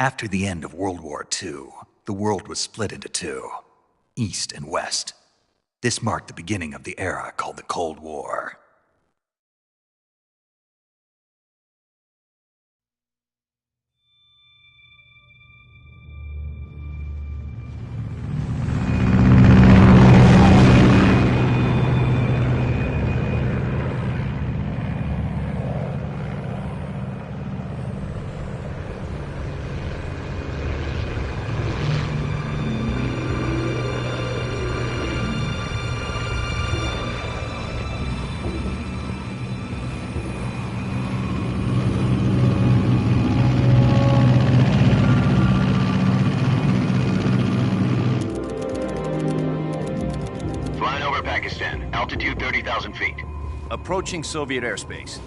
After the end of World War II, the world was split into two, East and West. This marked the beginning of the era called the Cold War. Altitude 30,000 feet. Approaching Soviet airspace.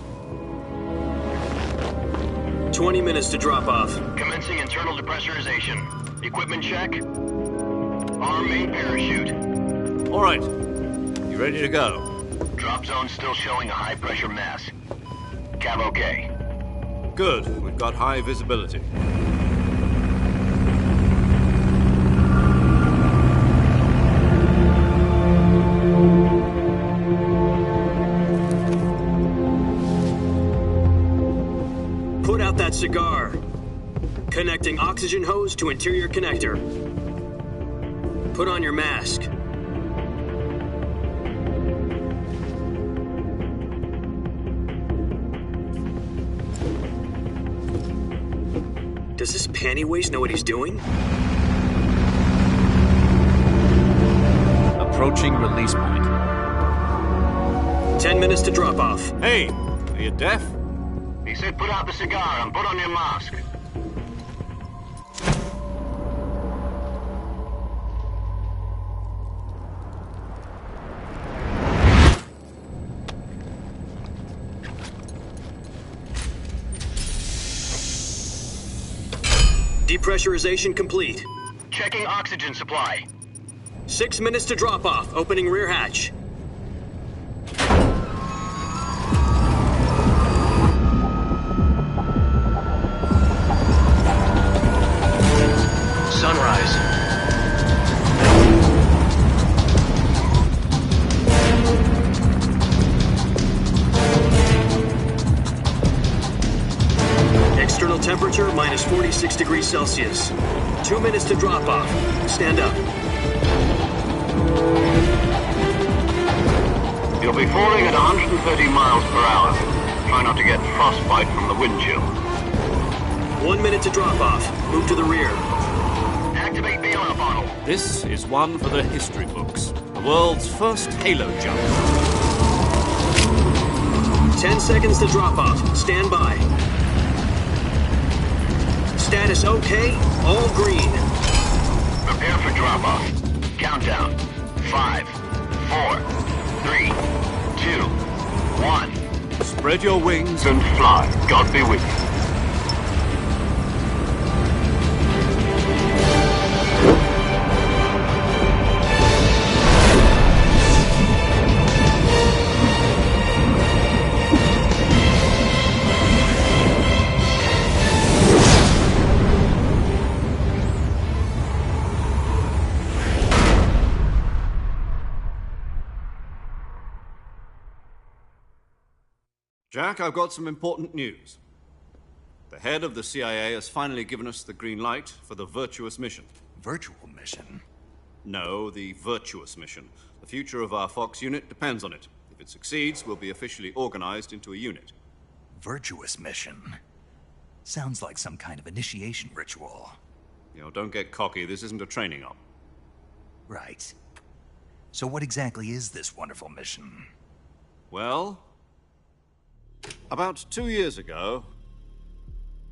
20 minutes to drop off. Commencing internal depressurization. Equipment check. Arm main parachute. All right. You ready to go? Drop zone still showing a high pressure mass. Cav okay. Good. We've got high visibility. Put out that cigar. Connecting oxygen hose to interior connector. Put on your mask. Does this panty waste know what he's doing? Approaching release point. 10 minutes to drop off. Hey, are you deaf? He said put out the cigar and put on your mask. Depressurization complete. Checking oxygen supply. 6 minutes to drop off. Opening rear hatch. Sunrise. External temperature minus 46 degrees Celsius. 2 minutes to drop off. Stand up. You'll be falling at 130 miles per hour. Try not to get frostbite from the wind chill. 1 minute to drop off. Move to the rear. Activate bailout bottle. This is one for the history books. The world's first halo jump. 10 seconds to drop off. Stand by. Status okay. All green. Prepare for drop off. Countdown. 5, 4, 3, 2, 1. Spread your wings And fly. God be with you. Jack, I've got some important news. The head of the CIA has finally given us the green light for the virtuous mission. Virtual mission? No, the virtuous mission. The future of our Fox unit depends on it. If it succeeds, we'll be officially organized into a unit. Virtuous mission? Sounds like some kind of initiation ritual. Don't get cocky. This isn't a training op. Right. So what exactly is this wonderful mission? Well, about 2 years ago,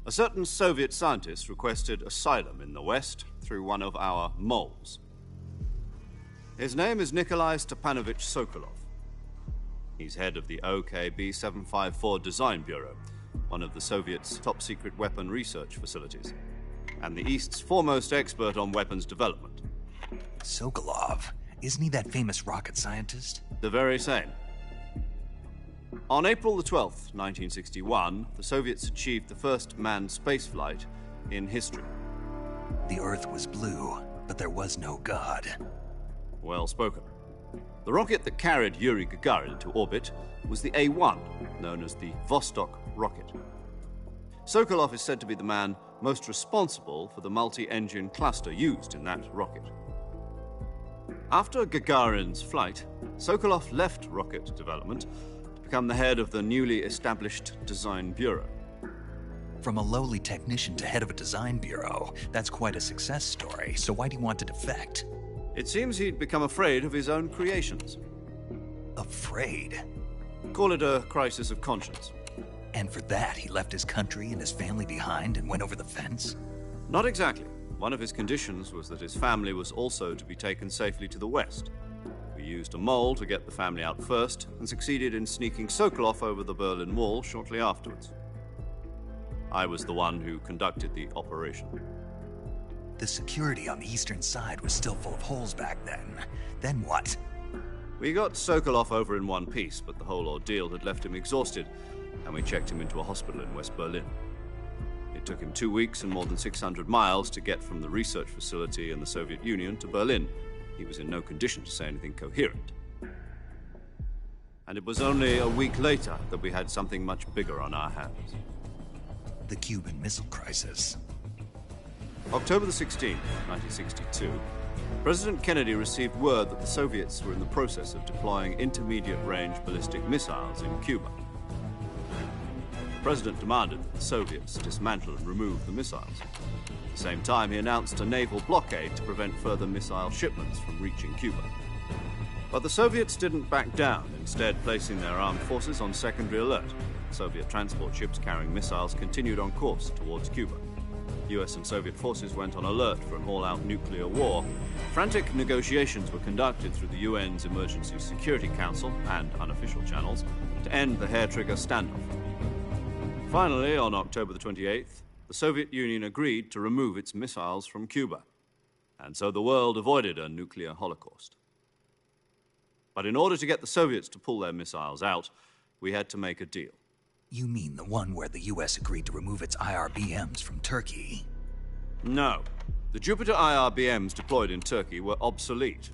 a certain Soviet scientist requested asylum in the West through one of our moles. His name is Nikolai Stepanovich Sokolov. He's head of the OKB 754 Design Bureau, one of the Soviets' top-secret weapon research facilities, and the East's foremost expert on weapons development. Sokolov? Isn't he that famous rocket scientist? The very same. On April the 12th, 1961, the Soviets achieved the first manned spaceflight in history. The Earth was blue, but there was no God. Well spoken. The rocket that carried Yuri Gagarin to orbit was the A-1, known as the Vostok rocket. Sokolov is said to be the man most responsible for the multi-engine cluster used in that rocket. After Gagarin's flight, Sokolov left rocket development to become the head of the newly established Design Bureau. From a lowly technician to head of a design bureau, that's quite a success story, so why do you want to defect? It seems he'd become afraid of his own creations. Afraid? Call it a crisis of conscience. And for that, he left his country and his family behind and went over the fence? Not exactly. One of his conditions was that his family was also to be taken safely to the West. We used a mole to get the family out first and succeeded in sneaking Sokolov over the Berlin Wall shortly afterwards. I was the one who conducted the operation. The security on the eastern side was still full of holes back then. Then what? We got Sokolov over in one piece, but the whole ordeal had left him exhausted, and we checked him into a hospital in West Berlin. It took him 2 weeks and more than 600 miles to get from the research facility in the Soviet Union to Berlin. He was in no condition to say anything coherent. And it was only a week later that we had something much bigger on our hands. The Cuban Missile Crisis. October the 16th, 1962, President Kennedy received word that the Soviets were in the process of deploying intermediate-range ballistic missiles in Cuba. The President demanded that the Soviets dismantle and remove the missiles. At the same time, he announced a naval blockade to prevent further missile shipments from reaching Cuba. But the Soviets didn't back down, instead placing their armed forces on secondary alert. Soviet transport ships carrying missiles continued on course towards Cuba. US and Soviet forces went on alert for an all-out nuclear war. Frantic negotiations were conducted through the UN's Emergency Security Council and unofficial channels to end the hair-trigger standoff. Finally, on October the 28th, the Soviet Union agreed to remove its missiles from Cuba, and so the world avoided a nuclear holocaust. But in order to get the Soviets to pull their missiles out, we had to make a deal. You mean the one where the US agreed to remove its IRBMs from Turkey? No. The Jupiter IRBMs deployed in Turkey were obsolete,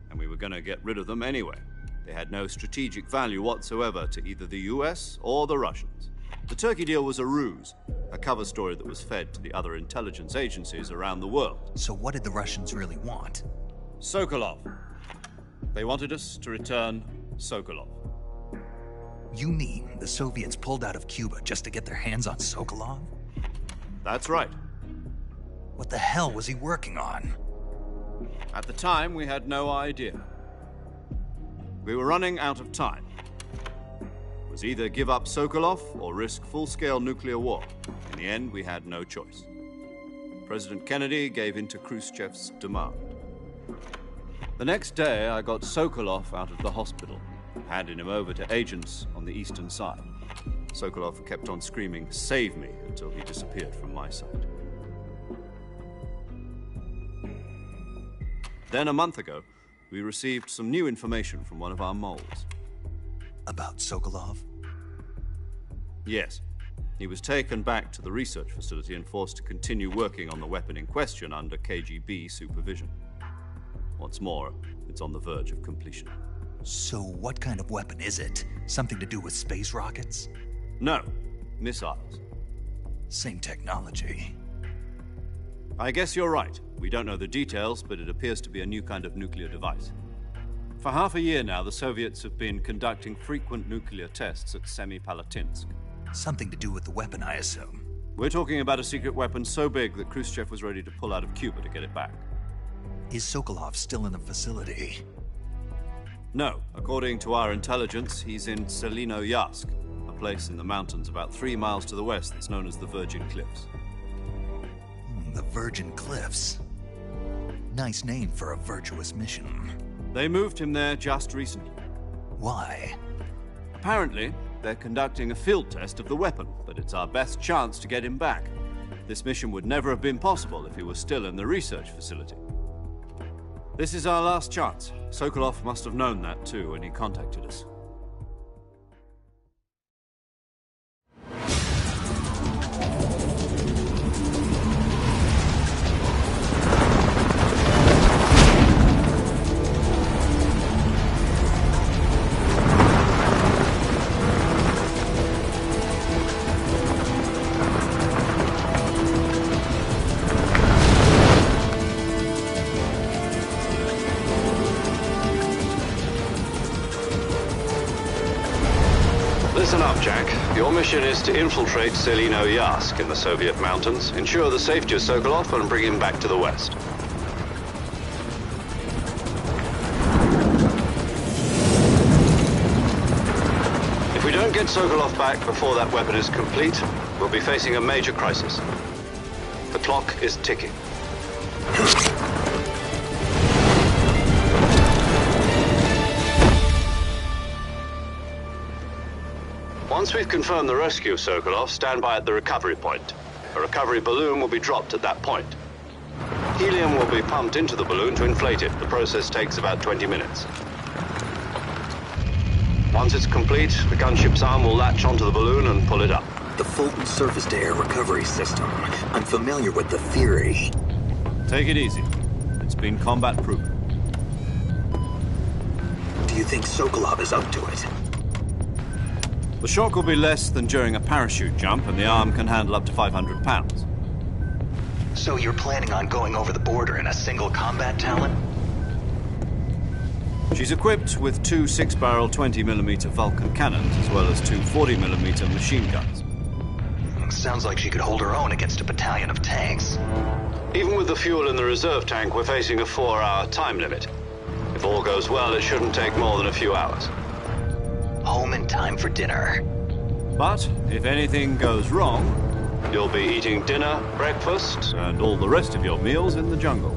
and we were going to get rid of them anyway. They had no strategic value whatsoever to either the US or the Russians. The Turkey deal was a ruse, a cover story that was fed to the other intelligence agencies around the world. So what did the Russians really want? Sokolov. They wanted us to return Sokolov. You mean the Soviets pulled out of Cuba just to get their hands on Sokolov? That's right. What the hell was he working on? At the time, we had no idea. We were running out of time. It was either give up Sokolov or risk full-scale nuclear war. In the end, we had no choice. President Kennedy gave in to Khrushchev's demand. The next day, I got Sokolov out of the hospital, handing him over to agents on the eastern side. Sokolov kept on screaming, "Save me," until he disappeared from my sight. Then, a month ago, we received some new information from one of our moles. About Sokolov? Yes. He was taken back to the research facility and forced to continue working on the weapon in question under KGB supervision. What's more, it's on the verge of completion. So what kind of weapon is it? Something to do with space rockets? No, missiles. Same technology. I guess you're right. We don't know the details, but it appears to be a new kind of nuclear device. For half a year now, the Soviets have been conducting frequent nuclear tests at Semipalatinsk. Something to do with the weapon, I assume. We're talking about a secret weapon so big that Khrushchev was ready to pull out of Cuba to get it back. Is Sokolov still in the facility? No, according to our intelligence, he's in Selino-Yarsk, a place in the mountains about 3 miles to the west that's known as the Virgin Cliffs. The Virgin Cliffs. Nice name for a virtuous mission. They moved him there just recently. Why? Apparently, they're conducting a field test of the weapon, but it's our best chance to get him back. This mission would never have been possible if he was still in the research facility. This is our last chance. Sokolov must have known that too when he contacted us. Listen up, Jack. Your mission is to infiltrate Selino-Yarsk in the Soviet mountains, ensure the safety of Sokolov, and bring him back to the West. If we don't get Sokolov back before that weapon is complete, we'll be facing a major crisis. The clock is ticking. Once we've confirmed the rescue of Sokolov, stand by at the recovery point. A recovery balloon will be dropped at that point. Helium will be pumped into the balloon to inflate it. The process takes about 20 minutes. Once it's complete, the gunship's arm will latch onto the balloon and pull it up. The Fulton surface-to-air recovery system. I'm familiar with the theory. Take it easy. It's been combat-proven. Do you think Sokolov is up to it? The shock will be less than during a parachute jump, and the arm can handle up to 500 pounds. So you're planning on going over the border in a single combat Talon? She's equipped with 2 6-barrel 20mm Vulcan cannons, as well as 2 40mm machine guns. Sounds like she could hold her own against a battalion of tanks. Even with the fuel in the reserve tank, we're facing a 4-hour time limit. If all goes well, it shouldn't take more than a few hours. Home in time for dinner. But if anything goes wrong, you'll be eating dinner, breakfast, and all the rest of your meals in the jungle.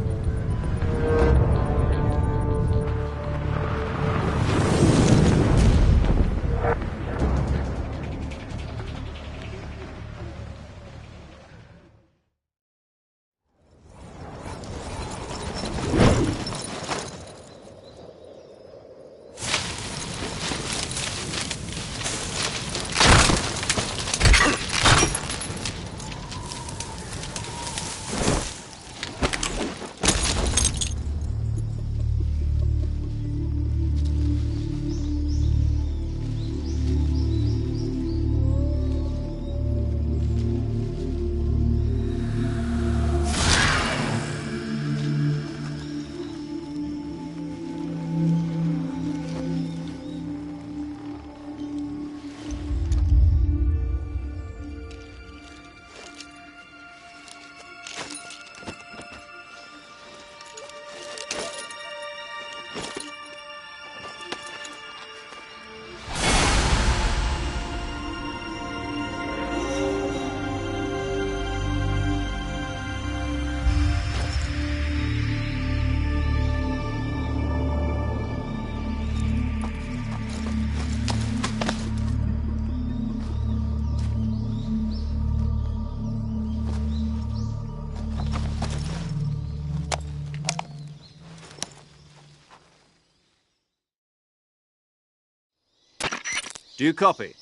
Do you copy?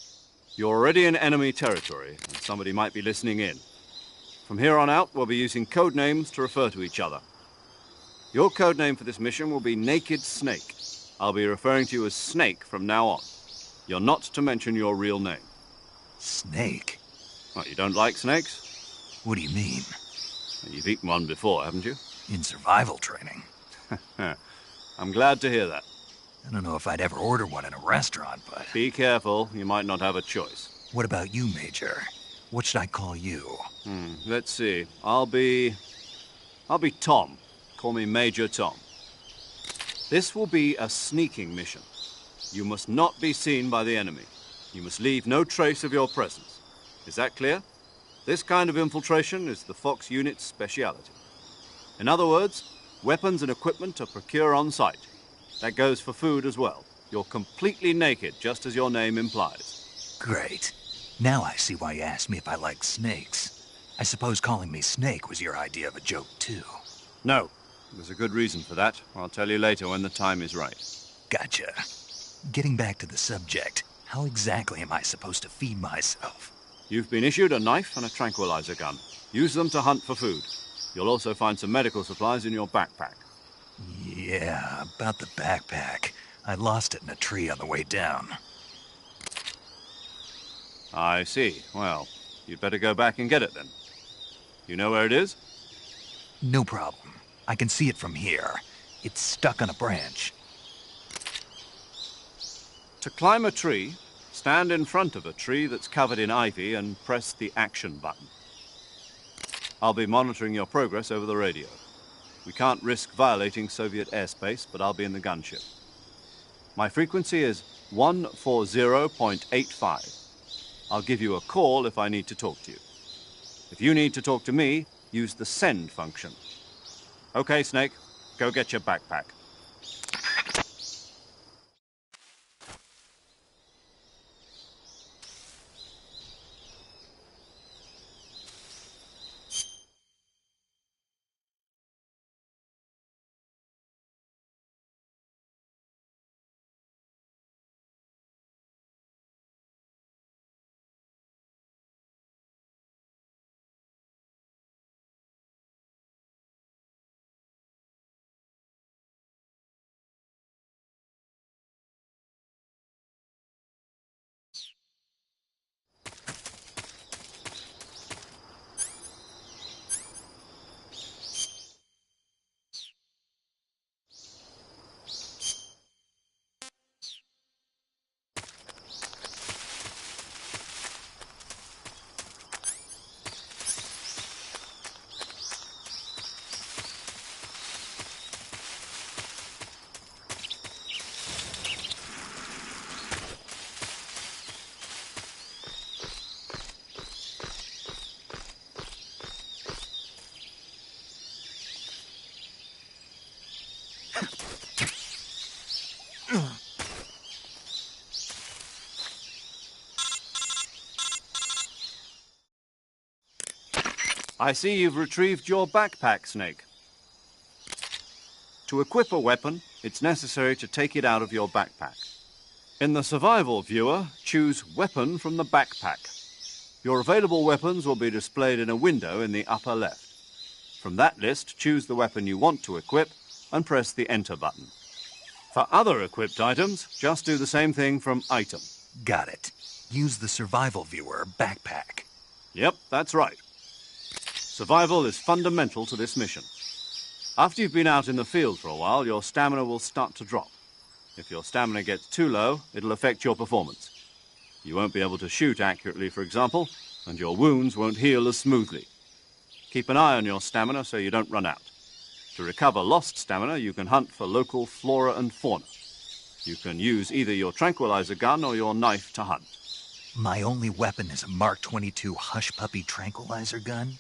You're already in enemy territory, and somebody might be listening in. From here on out, we'll be using code names to refer to each other. Your code name for this mission will be Naked Snake. I'll be referring to you as Snake from now on. You're not to mention your real name. Snake? What, you don't like snakes? What do you mean? You've eaten one before, haven't you? In survival training? I'm glad to hear that. I don't know if I'd ever order one in a restaurant, but... Be careful, you might not have a choice. What about you, Major? What should I call you? Let's see. I'll be Tom. Call me Major Tom. This will be a sneaking mission. You must not be seen by the enemy. You must leave no trace of your presence. Is that clear? This kind of infiltration is the Fox unit's speciality. In other words, weapons and equipment are procured on site. That goes for food as well. You're completely naked, just as your name implies. Great. Now I see why you asked me if I like snakes. I suppose calling me Snake was your idea of a joke, too. No. There's a good reason for that. I'll tell you later when the time is right. Gotcha. Getting back to the subject, how exactly am I supposed to feed myself? You've been issued a knife and a tranquilizer gun. Use them to hunt for food. You'll also find some medical supplies in your backpack. Yeah, about the backpack. I lost it in a tree on the way down. I see. Well, you'd better go back and get it then. You know where it is? No problem. I can see it from here. It's stuck on a branch. To climb a tree, stand in front of a tree that's covered in ivy and press the action button. I'll be monitoring your progress over the radio. We can't risk violating Soviet airspace, but I'll be in the gunship. My frequency is 140.85. I'll give you a call if I need to talk to you. If you need to talk to me, use the send function. Okay, Snake, go get your backpack. I see you've retrieved your backpack, Snake. To equip a weapon, it's necessary to take it out of your backpack. In the survival viewer, choose Weapon from the backpack. Your available weapons will be displayed in a window in the upper left. From that list, choose the weapon you want to equip and press the Enter button. For other equipped items, just do the same thing from Item. Got it. Use the survival viewer backpack. Yep, that's right. Survival is fundamental to this mission. After you've been out in the field for a while, your stamina will start to drop. If your stamina gets too low, it'll affect your performance. You won't be able to shoot accurately, for example, and your wounds won't heal as smoothly. Keep an eye on your stamina so you don't run out. To recover lost stamina, you can hunt for local flora and fauna. You can use either your tranquilizer gun or your knife to hunt. My only weapon is a Mark 22 Hush Puppy tranquilizer gun?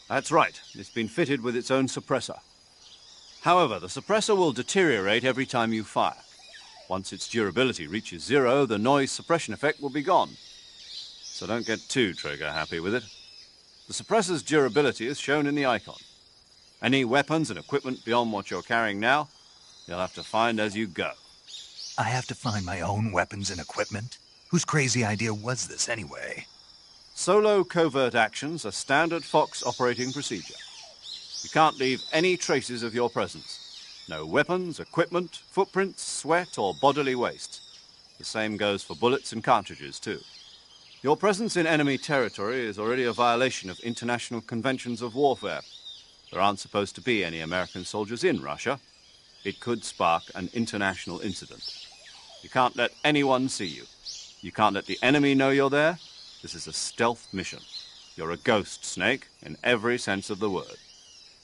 That's right. It's been fitted with its own suppressor. However, the suppressor will deteriorate every time you fire. Once its durability reaches 0, the noise suppression effect will be gone. So don't get too trigger happy with it. The suppressor's durability is shown in the icon. Any weapons and equipment beyond what you're carrying now, you'll have to find as you go. I have to find my own weapons and equipment? Whose crazy idea was this anyway? Solo covert actions are standard Fox operating procedure. You can't leave any traces of your presence. No weapons, equipment, footprints, sweat, or bodily waste. The same goes for bullets and cartridges, too. Your presence in enemy territory is already a violation of international conventions of warfare. There aren't supposed to be any American soldiers in Russia. It could spark an international incident. You can't let anyone see you. You can't let the enemy know you're there. This is a stealth mission. You're a ghost, Snake, in every sense of the word.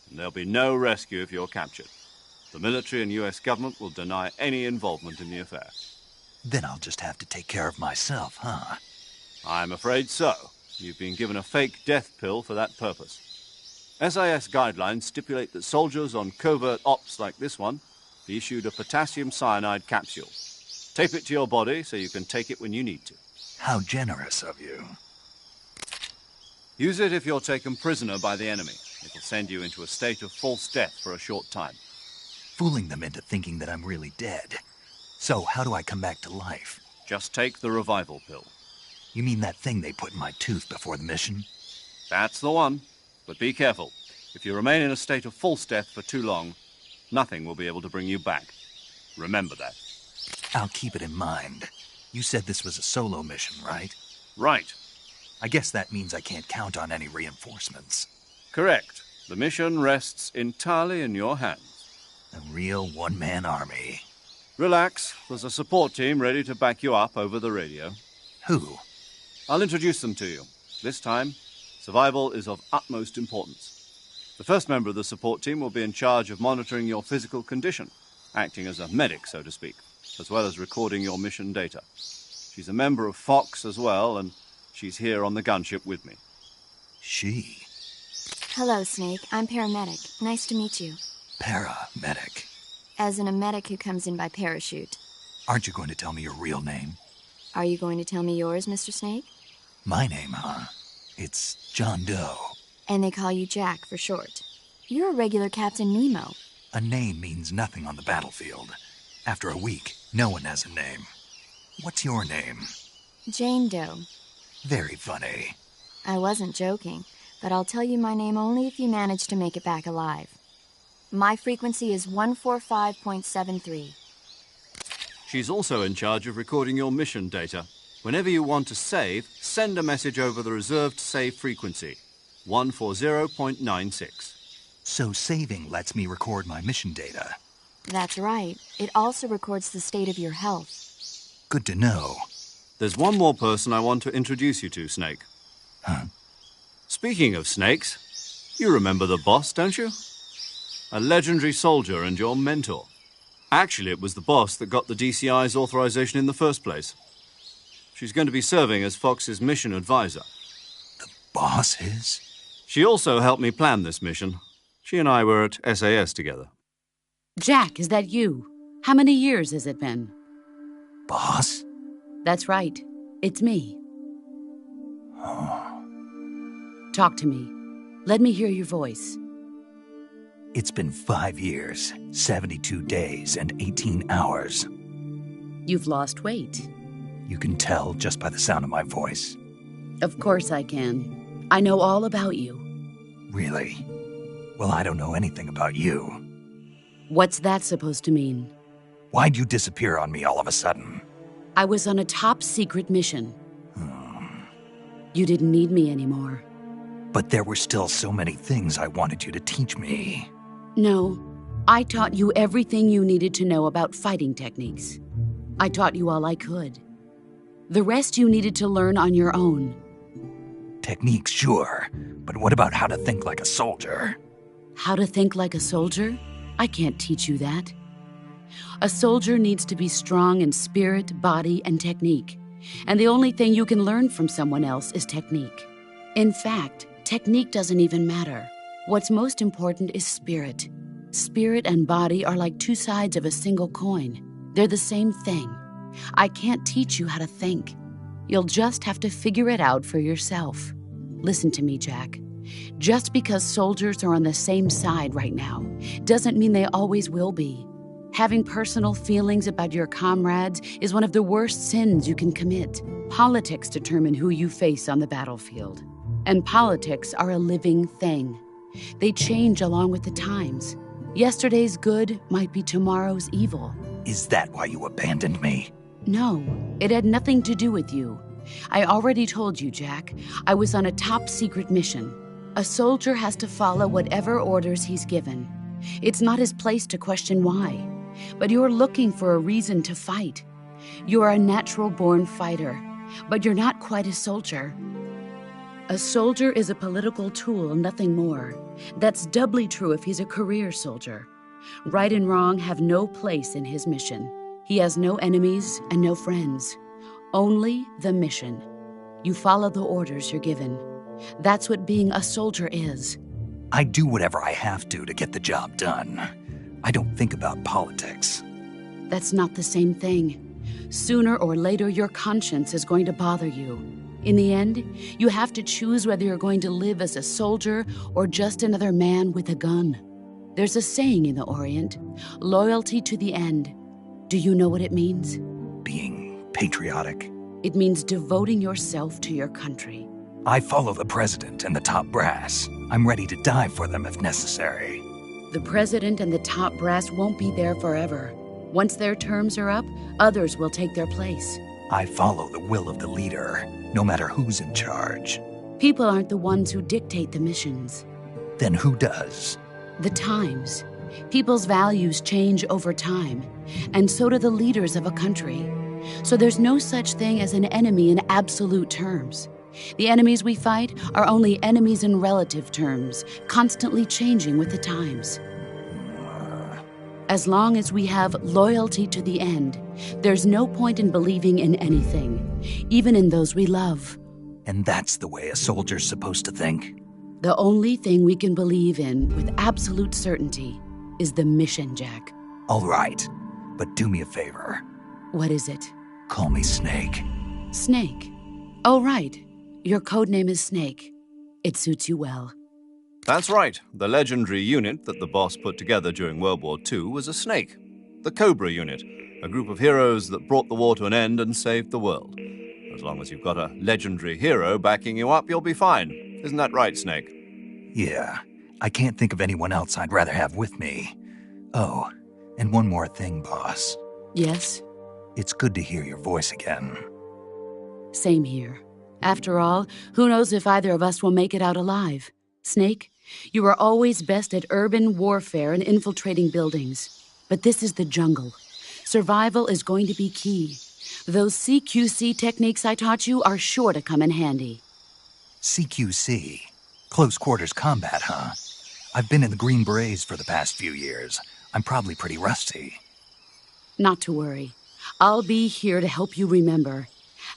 And there'll be no rescue if you're captured. The military and US government will deny any involvement in the affair. Then I'll just have to take care of myself, huh? I'm afraid so. You've been given a fake death pill for that purpose. SIS guidelines stipulate that soldiers on covert ops like this one be issued a potassium cyanide capsule. Tape it to your body so you can take it when you need to. How generous of you. Use it if you're taken prisoner by the enemy. It'll send you into a state of false death for a short time. Fooling them into thinking that I'm really dead. So how do I come back to life? Just take the revival pill. You mean that thing they put in my tooth before the mission? That's the one. But be careful. If you remain in a state of false death for too long, nothing will be able to bring you back. Remember that. I'll keep it in mind. You said this was a solo mission, right? Right. I guess that means I can't count on any reinforcements. Correct. The mission rests entirely in your hands. A real one-man army. Relax. There's a support team ready to back you up over the radio. Who? I'll introduce them to you. This time, survival is of utmost importance. The first member of the support team will be in charge of monitoring your physical condition, acting as a medic, so to speak, as well as recording your mission data. She's a member of Fox as well, and she's here on the gunship with me. She? Hello, Snake. I'm paramedic. Nice to meet you. Paramedic. As in a medic who comes in by parachute. Aren't you going to tell me your real name? Are you going to tell me yours, Mr. Snake? My name, huh? It's John Doe. And they call you Jack for short. You're a regular Captain Nemo. A name means nothing on the battlefield. After a week, no one has a name. What's your name? Jane Doe. Very funny. I wasn't joking, but I'll tell you my name only if you manage to make it back alive. My frequency is 145.73. She's also in charge of recording your mission data. Whenever you want to save, send a message over the reserved save frequency, 140.96. So saving lets me record my mission data. That's right. It also records the state of your health. Good to know. There's one more person I want to introduce you to, Snake. Huh? Speaking of snakes, you remember the boss, don't you? A legendary soldier and your mentor. Actually, it was the boss that got the DCI's authorization in the first place. She's going to be serving as Fox's mission advisor. The boss is? She also helped me plan this mission. She and I were at SAS together. Jack, is that you? How many years has it been? Boss? That's right. It's me. Talk to me. Let me hear your voice. It's been 5 years, 72 days, and 18 hours. You've lost weight. You can tell just by the sound of my voice. Of course I can. I know all about you. Really? Well, I don't know anything about you. What's that supposed to mean? Why'd you disappear on me all of a sudden? I was on a top-secret mission. You didn't need me anymore. But there were still so many things I wanted you to teach me. No, I taught you everything you needed to know about fighting techniques. I taught you all I could. The rest you needed to learn on your own. Techniques, sure. But what about how to think like a soldier? How to think like a soldier? I can't teach you that. A soldier needs to be strong in spirit, body, and technique. And the only thing you can learn from someone else is technique. In fact, technique doesn't even matter. What's most important is spirit. Spirit and body are like two sides of a single coin. They're the same thing. I can't teach you how to think. You'll just have to figure it out for yourself. Listen to me, Jack. Just because soldiers are on the same side right now doesn't mean they always will be. Having personal feelings about your comrades is one of the worst sins you can commit. Politics determine who you face on the battlefield. And politics are a living thing. They change along with the times. Yesterday's good might be tomorrow's evil. Is that why you abandoned me? No, it had nothing to do with you. I already told you, Jack. I was on a top-secret mission. A soldier has to follow whatever orders he's given. It's not his place to question why. But you're looking for a reason to fight. You're a natural-born fighter, but you're not quite a soldier. A soldier is a political tool, nothing more. That's doubly true if he's a career soldier. Right and wrong have no place in his mission. He has no enemies and no friends. Only the mission. You follow the orders you're given. That's what being a soldier is. I do whatever I have to get the job done. I don't think about politics. That's not the same thing. Sooner or later, your conscience is going to bother you. In the end, you have to choose whether you're going to live as a soldier or just another man with a gun. There's a saying in the Orient, loyalty to the end. Do you know what it means? Being patriotic. It means devoting yourself to your country. I follow the president and the top brass. I'm ready to die for them if necessary. The president and the top brass won't be there forever. Once their terms are up, others will take their place. I follow the will of the leader, no matter who's in charge. People aren't the ones who dictate the missions. Then who does? The times. People's values change over time, and so do the leaders of a country. So there's no such thing as an enemy in absolute terms. The enemies we fight are only enemies in relative terms, constantly changing with the times. As long as we have loyalty to the end, there's no point in believing in anything, even in those we love. And that's the way a soldier's supposed to think? The only thing we can believe in with absolute certainty is the mission, Jack. All right, but do me a favor. What is it? Call me Snake. Snake? Oh, right. Your code name is Snake. It suits you well. That's right. The legendary unit that the boss put together during World War II was a snake. The Cobra unit, a group of heroes that brought the war to an end and saved the world. As long as you've got a legendary hero backing you up, you'll be fine. Isn't that right, Snake? Yeah, I can't think of anyone else I'd rather have with me. Oh, and one more thing, boss. Yes? It's good to hear your voice again. Same here. After all, who knows if either of us will make it out alive? Snake, you are always best at urban warfare and infiltrating buildings. But this is the jungle. Survival is going to be key. Those CQC techniques I taught you are sure to come in handy. CQC? Close quarters combat, huh? I've been in the Green Berets for the past few years. I'm probably pretty rusty. Not to worry. I'll be here to help you remember.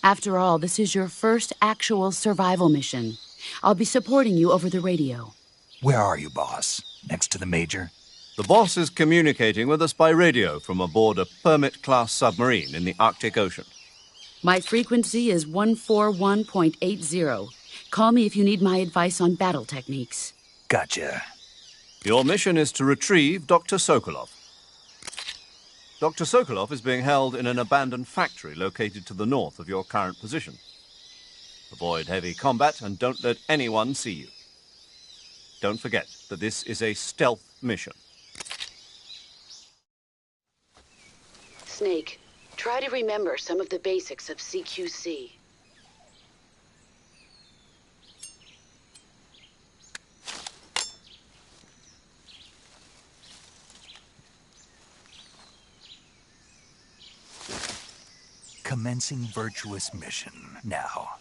After all, this is your first actual survival mission. I'll be supporting you over the radio. Where are you, boss? Next to the Major? The boss is communicating with us by radio from aboard a Permit-class submarine in the Arctic Ocean. My frequency is 141.80. Call me if you need my advice on battle techniques. Gotcha. Your mission is to retrieve Dr. Sokolov. Dr. Sokolov is being held in an abandoned factory located to the north of your current position. Avoid heavy combat and don't let anyone see you. Don't forget that this is a stealth mission. Snake, try to remember some of the basics of CQC. Commencing virtuous mission now.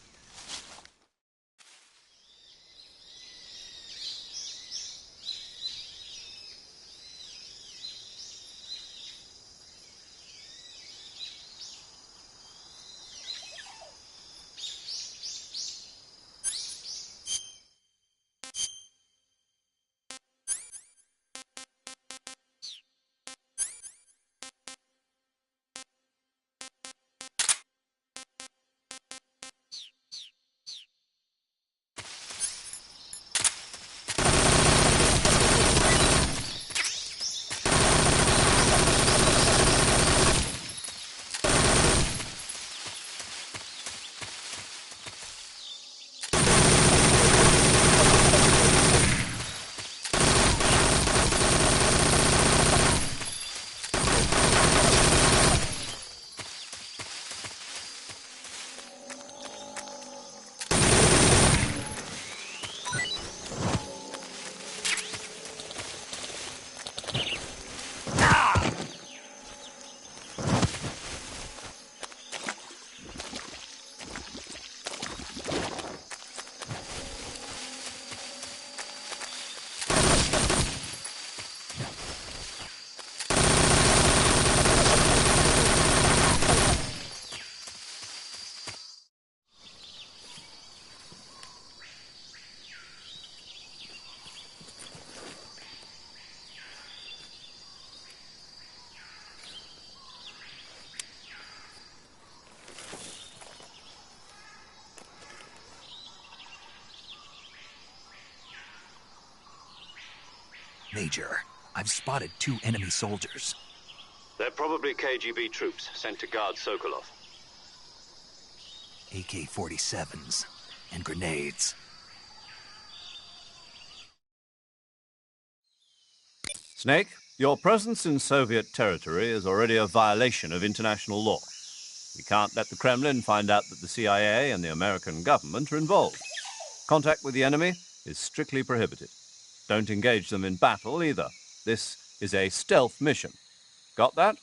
Major, I've spotted 2 enemy soldiers. They're probably KGB troops sent to guard Sokolov. AK-47s and grenades. Snake, your presence in Soviet territory is already a violation of international law. We can't let the Kremlin find out that the CIA and the American government are involved. Contact with the enemy is strictly prohibited. Don't engage them in battle either. This is a stealth mission. Got that?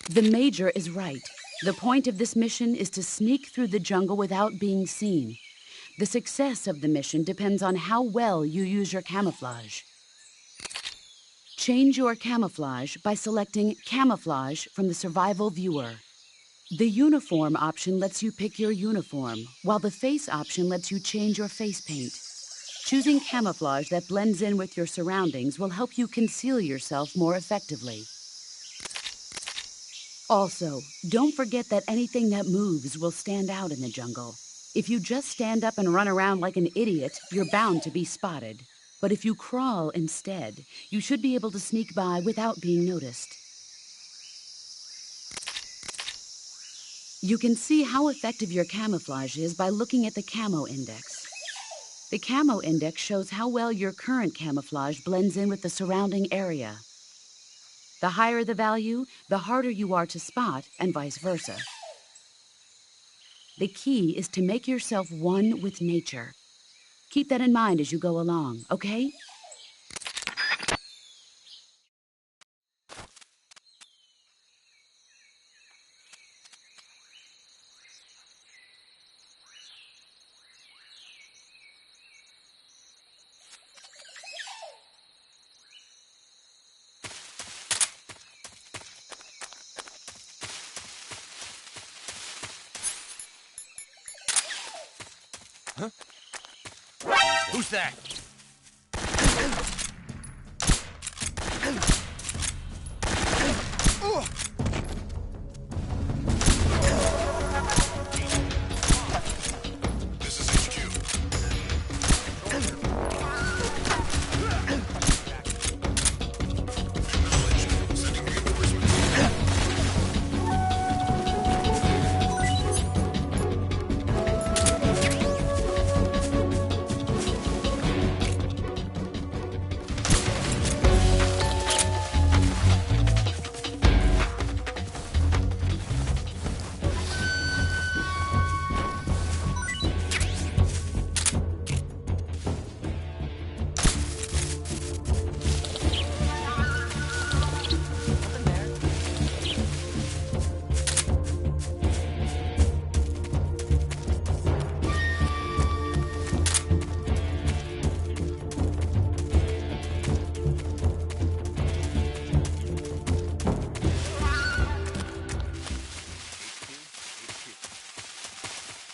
The Major is right. The point of this mission is to sneak through the jungle without being seen. The success of the mission depends on how well you use your camouflage. Change your camouflage by selecting Camouflage from the Survival Viewer. The Uniform option lets you pick your uniform, while the Face option lets you change your face paint. Choosing camouflage that blends in with your surroundings will help you conceal yourself more effectively. Also, don't forget that anything that moves will stand out in the jungle. If you just stand up and run around like an idiot, you're bound to be spotted. But if you crawl instead, you should be able to sneak by without being noticed. You can see how effective your camouflage is by looking at the Camo Index. The Camo Index shows how well your current camouflage blends in with the surrounding area. The higher the value, the harder you are to spot, and vice versa. The key is to make yourself one with nature. Keep that in mind as you go along, okay? Who's that? This is HQ. Acknowledged. Sending reinforcements.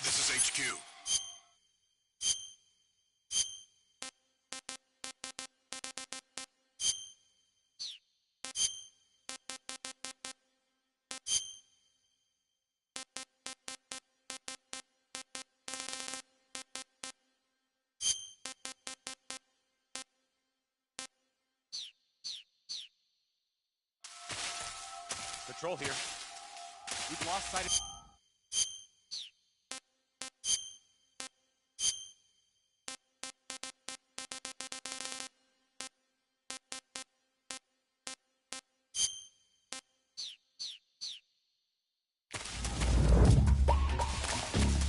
This is HQ. Patrol here. We've lost sight of...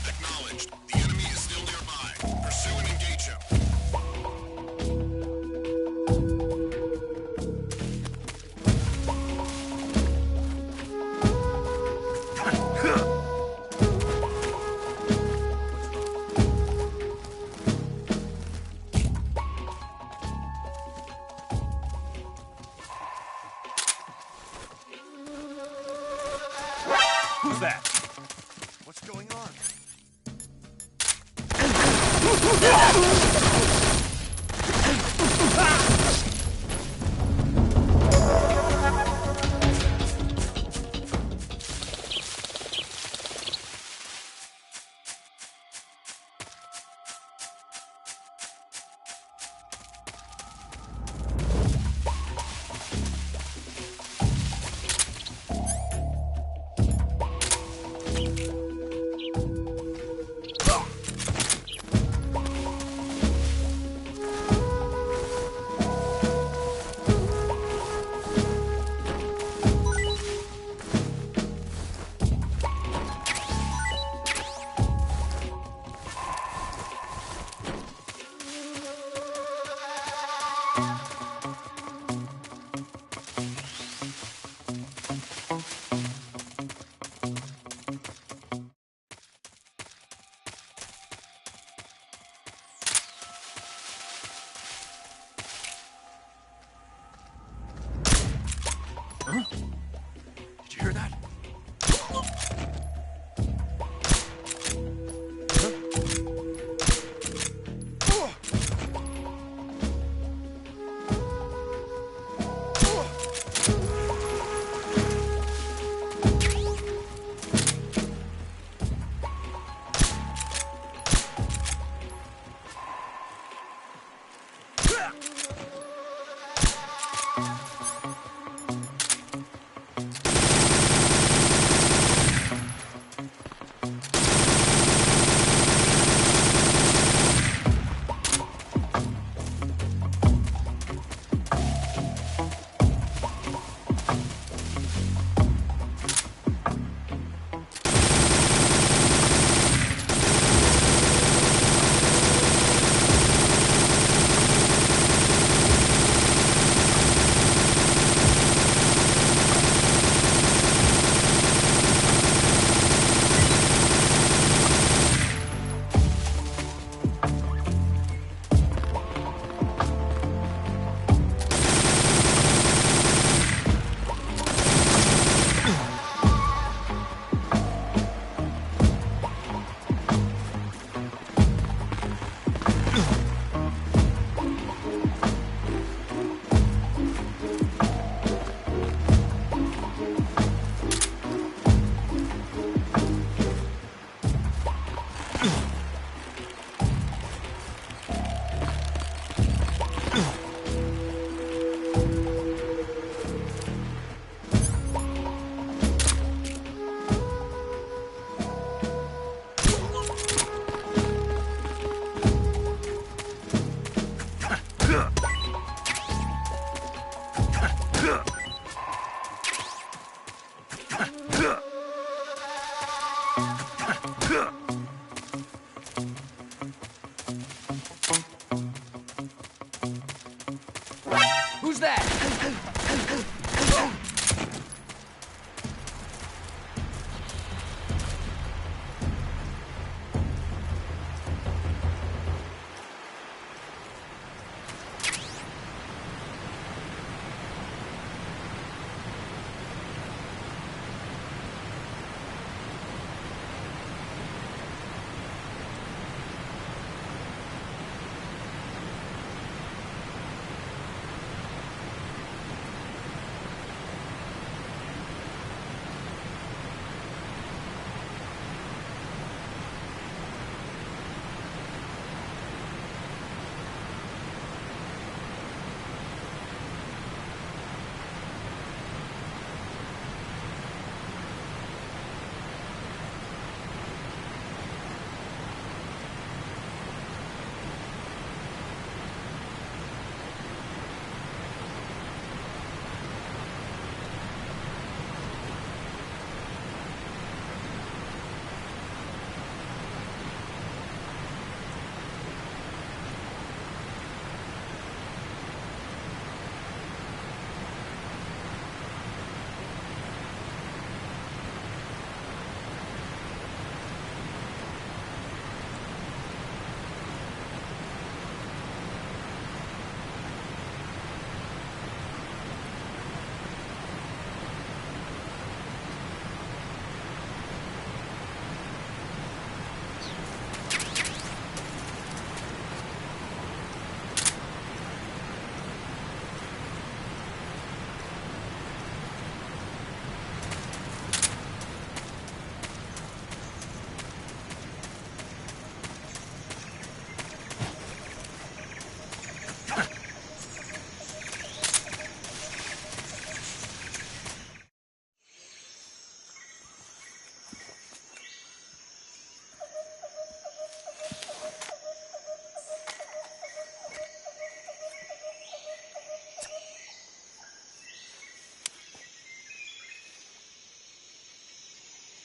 Acknowledged. The enemy is still nearby. Pursue and engage him. Who's that? What's going on? Who's that?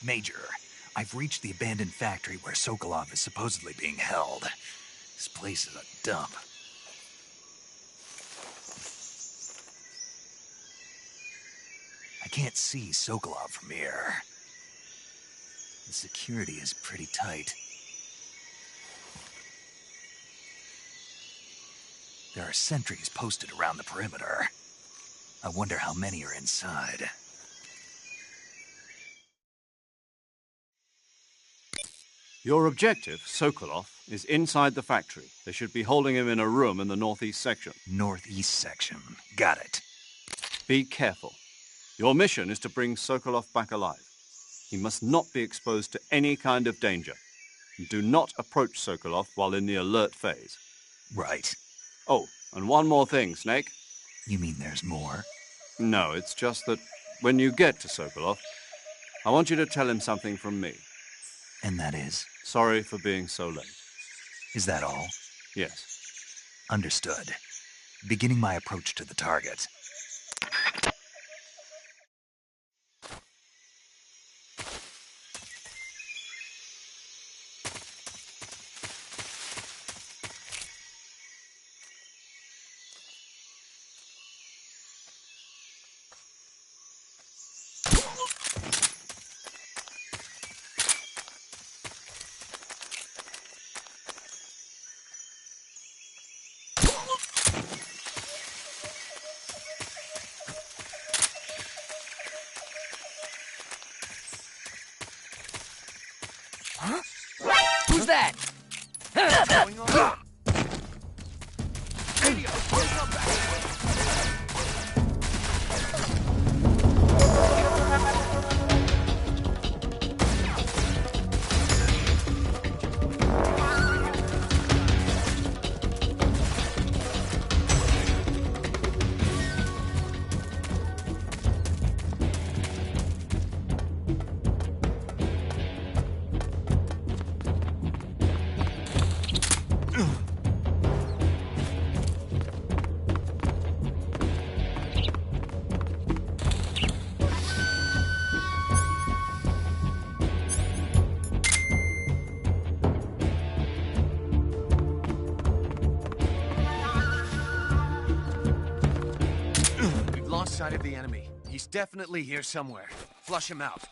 Major, I've reached the abandoned factory where Sokolov is supposedly being held. This place is a dump. I can't see Sokolov from here. The security is pretty tight. There are sentries posted around the perimeter. I wonder how many are inside. Your objective, Sokolov, is inside the factory. They should be holding him in a room in the northeast section. Northeast section. Got it. Be careful. Your mission is to bring Sokolov back alive. He must not be exposed to any kind of danger. And do not approach Sokolov while in the alert phase. Right. Oh, And one more thing, Snake. You mean there's more? No, it's just that when you get to Sokolov, I want you to tell him something from me. And that is? Sorry for being so late. Is that all? Yes. Understood. Beginning my approach to the target. Who's that? What's going on? Radio, where's your back? We've lost sight of the enemy. He's definitely here somewhere. Flush him out.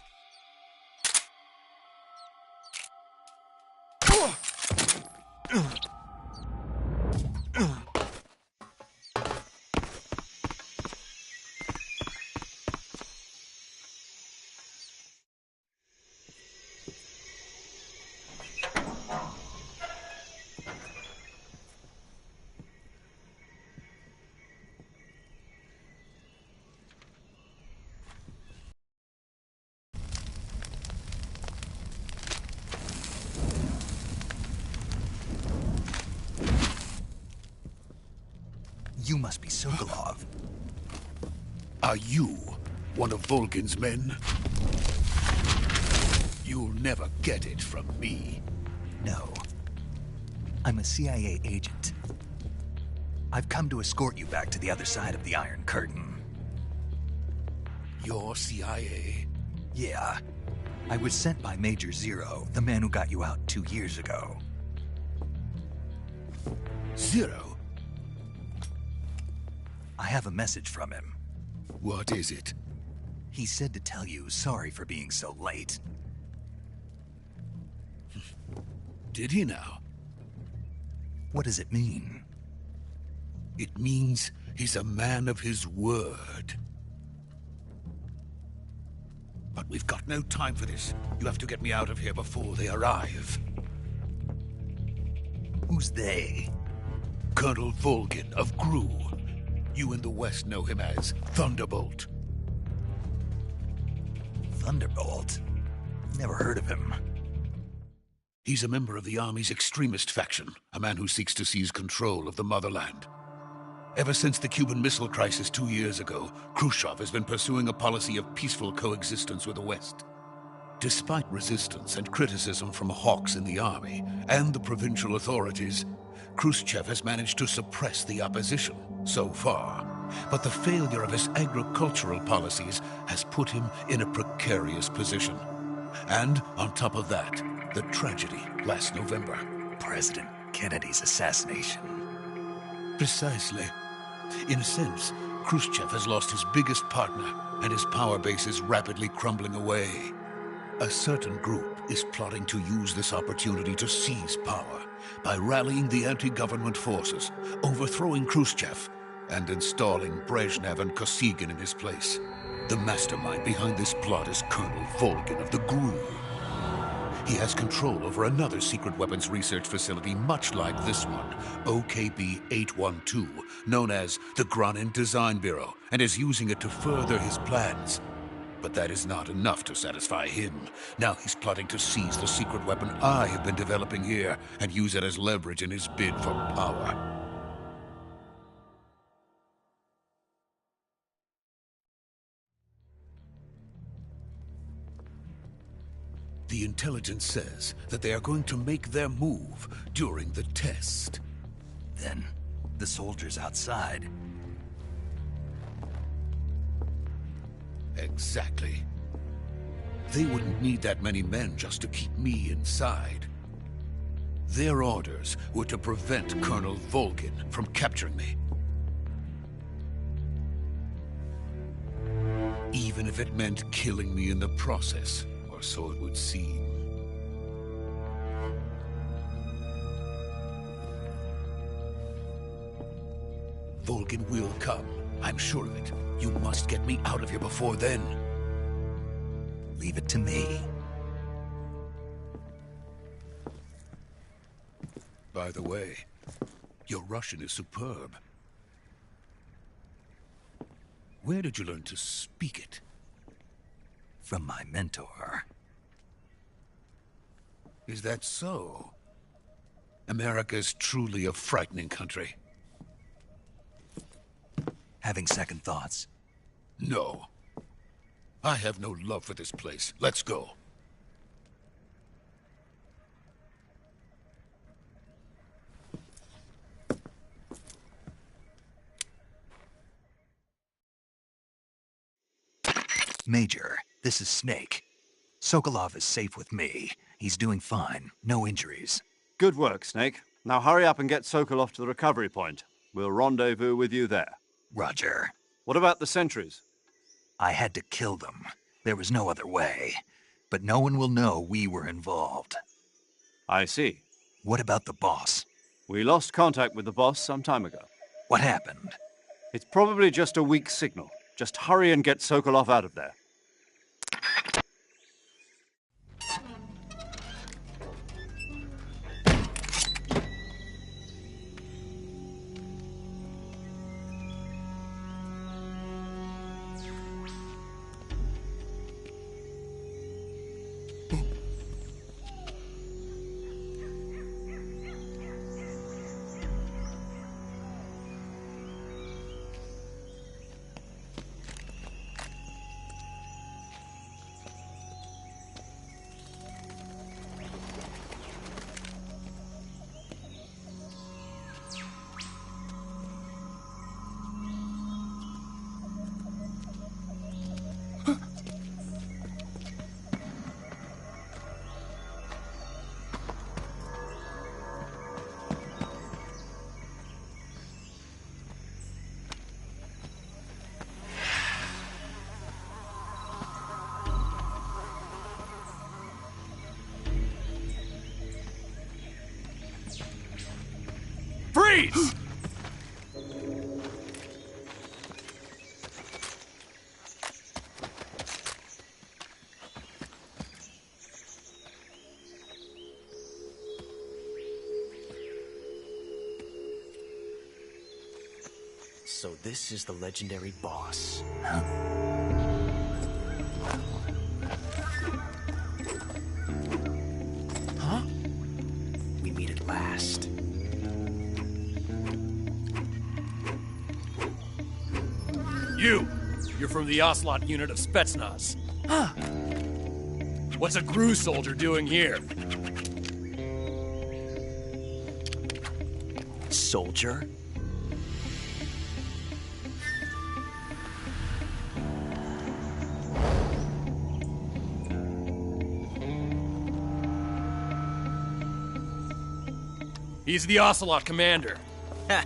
You must be Sokolov. Are you one of Volgin's men? You'll never get it from me. No. I'm a CIA agent. I've come to escort you back to the other side of the Iron Curtain. You're CIA? Yeah. I was sent by Major Zero, the man who got you out 2 years ago. Zero? I have a message from him. What is it? He said to tell you sorry for being so late. Did he now? What does it mean? It means he's a man of his word. But we've got no time for this. You have to get me out of here before they arrive. Who's they? Colonel Volgin of GRU. You in the West know him as Thunderbolt. Thunderbolt? Never heard of him. He's a member of the Army's extremist faction, a man who seeks to seize control of the motherland. Ever since the Cuban Missile Crisis 2 years ago, Khrushchev has been pursuing a policy of peaceful coexistence with the West. Despite resistance and criticism from hawks in the army and the provincial authorities, Khrushchev has managed to suppress the opposition so far. But the failure of his agricultural policies has put him in a precarious position. And on top of that, the tragedy last November. President Kennedy's assassination. Precisely. In a sense, Khrushchev has lost his biggest partner, and his power base is rapidly crumbling away. A certain group is plotting to use this opportunity to seize power by rallying the anti-government forces, overthrowing Khrushchev, and installing Brezhnev and Kosygin in his place. The mastermind behind this plot is Colonel Volgin of the GRU. He has control over another secret weapons research facility much like this one, OKB-812, known as the Granin Design Bureau, and is using it to further his plans. But that is not enough to satisfy him. Now he's plotting to seize the secret weapon I have been developing here and use it as leverage in his bid for power. The intelligence says that they are going to make their move during the test. Then, the soldiers outside. Exactly. They wouldn't need that many men just to keep me inside. Their orders were to prevent Colonel Volgin from capturing me. Even if it meant killing me in the process, or so it would seem. Volgin will come. I'm sure of it. You must get me out of here before then. Leave it to me. By the way, your Russian is superb. Where did you learn to speak it? From my mentor. Is that so? America is truly a frightening country. Having second thoughts? No. I have no love for this place. Let's go. Major, this is Snake. Sokolov is safe with me. He's doing fine. No injuries. Good work, Snake. Now hurry up and get Sokolov to the recovery point. We'll rendezvous with you there. Roger. What about the sentries? I had to kill them. There was no other way. But no one will know we were involved. I see. What about the boss? We lost contact with the boss some time ago. What happened? It's probably just a weak signal. Just hurry and get Sokolov out of there. Freeze! So this is the legendary boss. Huh? We meet at last. You're from the Ocelot unit of Spetsnaz. Huh. What's a GRU soldier doing here? Soldier? He's the Ocelot commander. Ha!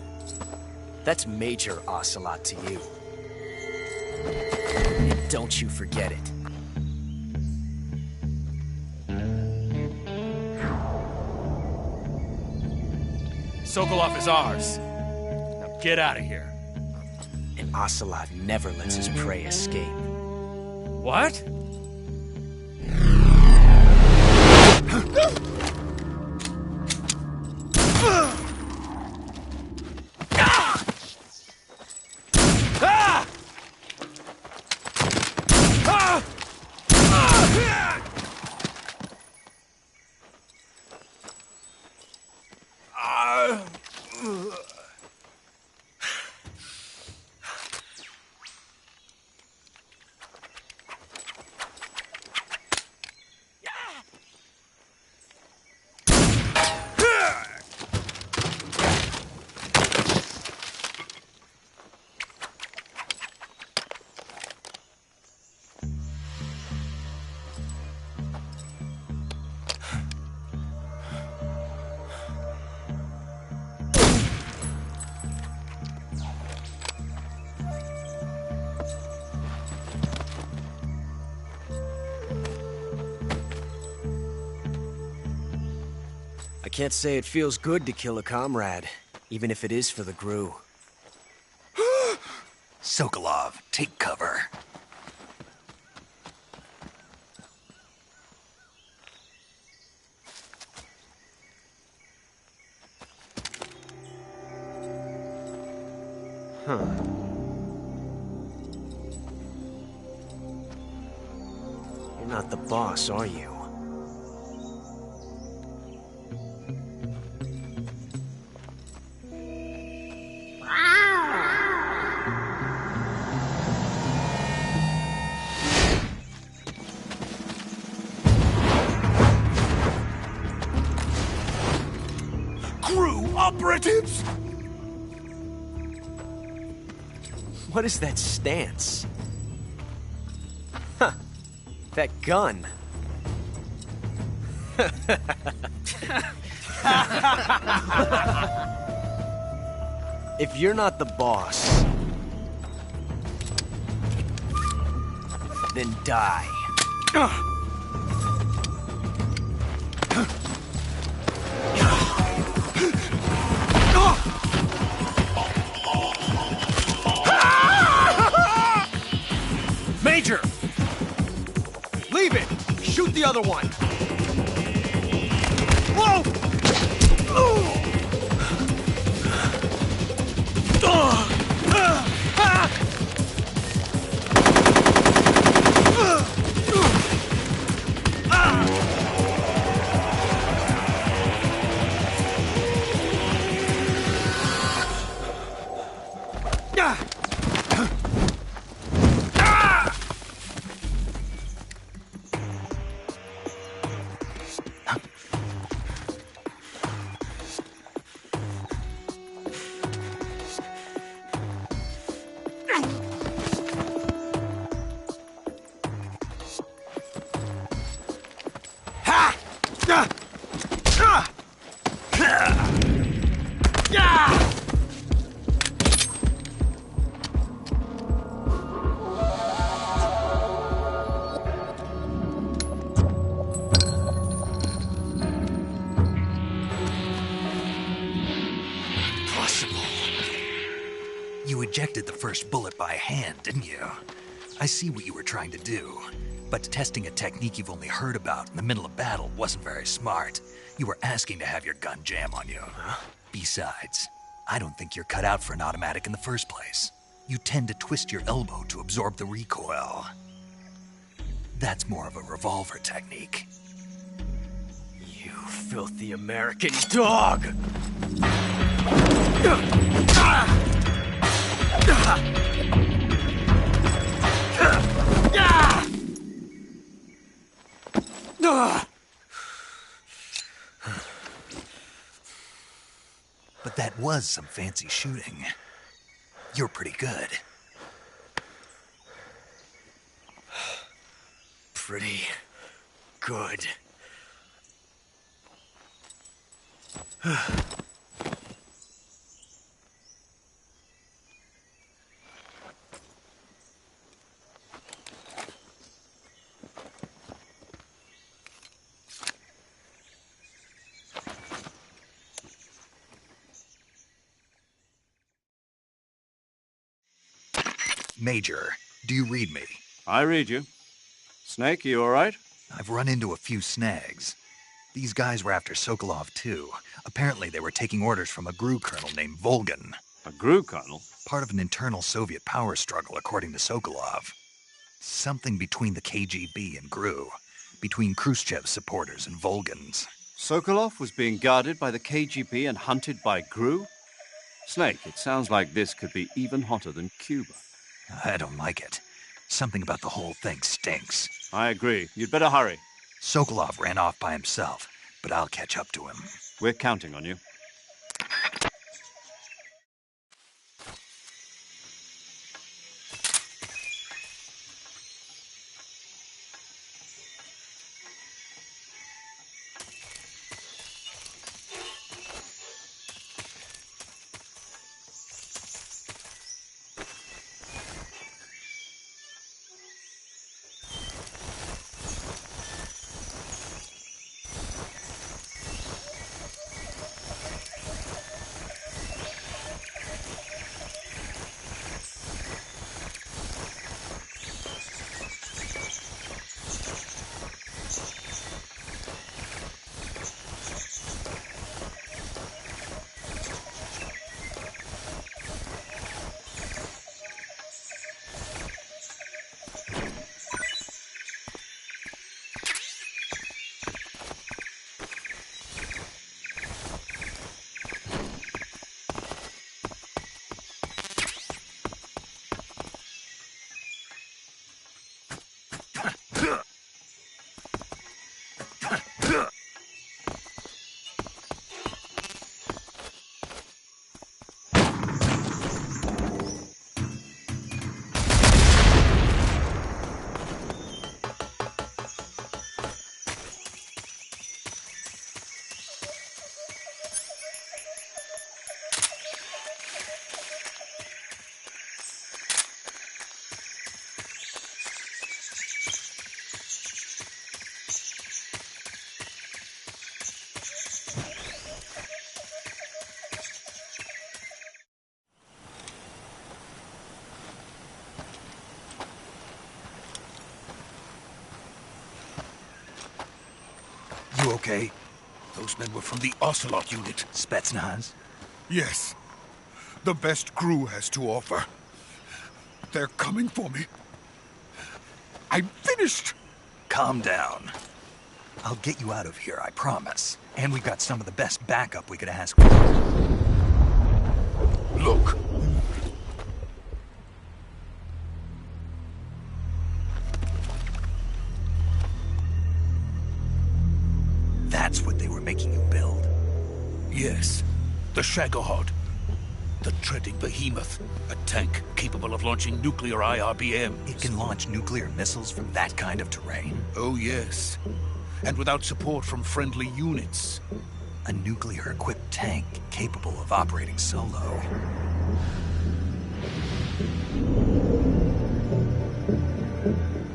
That's Major Ocelot to you. Don't you forget it. Sokolov is ours. Now get out of here. And Ocelot never lets his prey escape. What? can't say it feels good to kill a comrade, even if it is for the GRU. Sokolov, take cover. Huh. You're not the boss, are you? GRU operatives! What is that stance? Huh. That gun. If you're not the boss, then die. Major! Leave it! Shoot the other one! Whoa! You ejected the first bullet by hand, didn't you? I see what you were trying to do. But testing a technique you've only heard about in the middle of battle wasn't very smart. You were asking to have your gun jam on you. Huh? Besides, I don't think you're cut out for an automatic in the first place. You tend to twist your elbow to absorb the recoil. That's more of a revolver technique. You filthy American dog! But that was some fancy shooting. You're pretty good. Pretty good. Major, do you read me? I read you. Snake, you all right? I've run into a few snags. These guys were after Sokolov, too. Apparently they were taking orders from a GRU colonel named Volgan. A GRU colonel? Part of an internal Soviet power struggle, according to Sokolov. Something between the KGB and GRU. Between Khrushchev's supporters and Volgan's. Sokolov was being guarded by the KGB and hunted by GRU? Snake, it sounds like this could be even hotter than Cuba. I don't like it. Something about the whole thing stinks. I agree. You'd better hurry. Sokolov ran off by himself, but I'll catch up to him. We're counting on you. okay? Those men were from the Ocelot unit. Spetsnaz? Yes. The best crew has to offer. They're coming for me. I'm finished! Calm down. I'll get you out of here, I promise. And we've got some of the best backup we could ask for. Look. That's what they were making you build? Yes. The Shagohod. The treading behemoth. A tank capable of launching nuclear IRBMs. It can launch nuclear missiles from that kind of terrain? Oh, yes. And without support from friendly units. A nuclear-equipped tank capable of operating solo.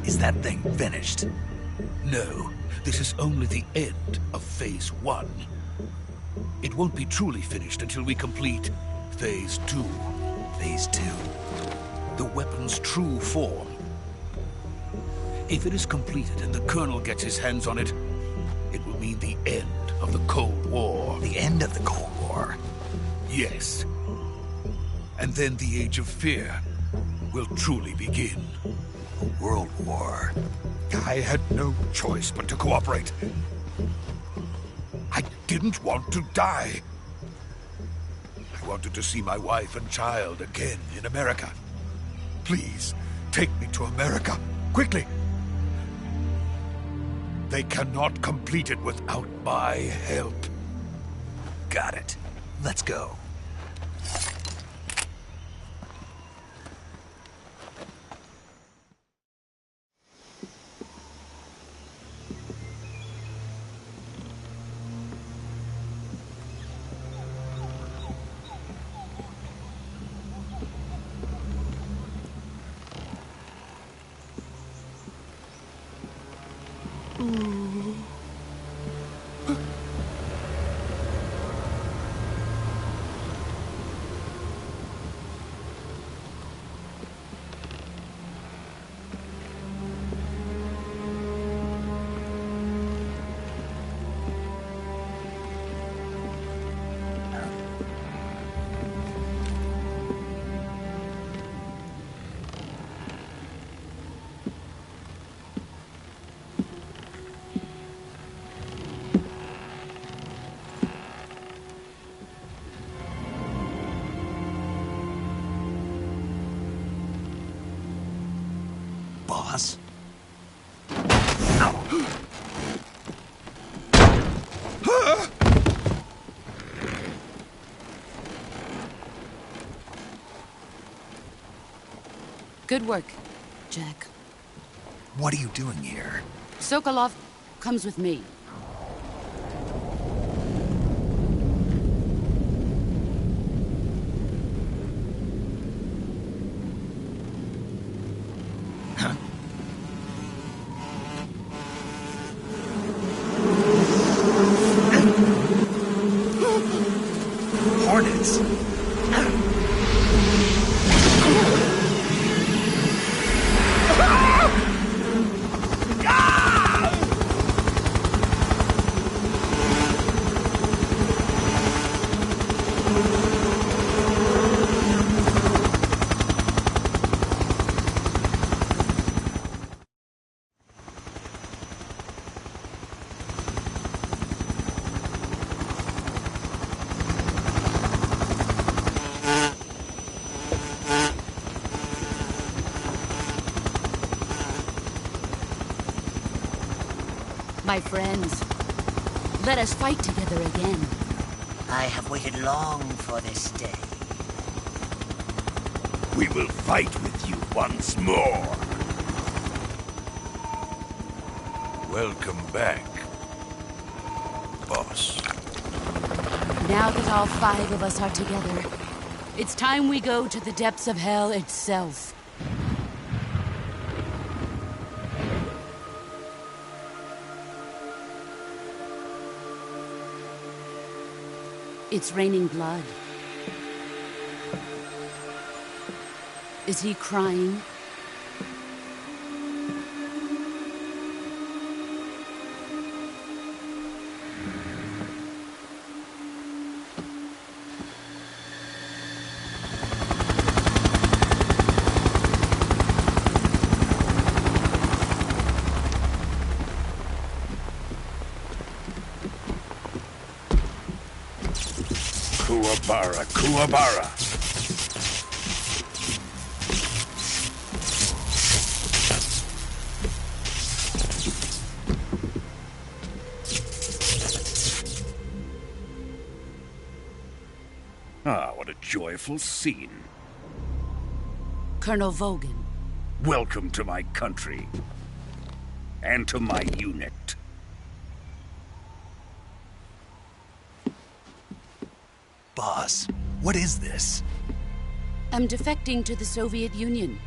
Is that thing finished? No. This is only the end of Phase 1. It won't be truly finished until we complete Phase 2. Phase 2? The weapon's true form. If it is completed and the Colonel gets his hands on it, it will mean the end of the Cold War. The end of the Cold War? Yes. And then the Age of Fear will truly begin. A world war. I had no choice but to cooperate. I didn't want to die. I wanted to see my wife and child again in America. Please, take me to America, quickly. They cannot complete it without my help. Got it. Let's go. Boss? Good work, Jack. What are you doing here? Sokolov comes with me. Hornets! My friends, let us fight together again. I have waited long for this day. We will fight with you once more. Welcome back, boss. Now that all 5 of us are together, it's time we go to the depths of hell itself. It's raining blood. Is he crying? Kuwabara, Kuwabara. Ah, what a joyful scene. Colonel Vogan. Welcome to my country. And to my unit. Boss, what is this? I'm defecting to the Soviet Union.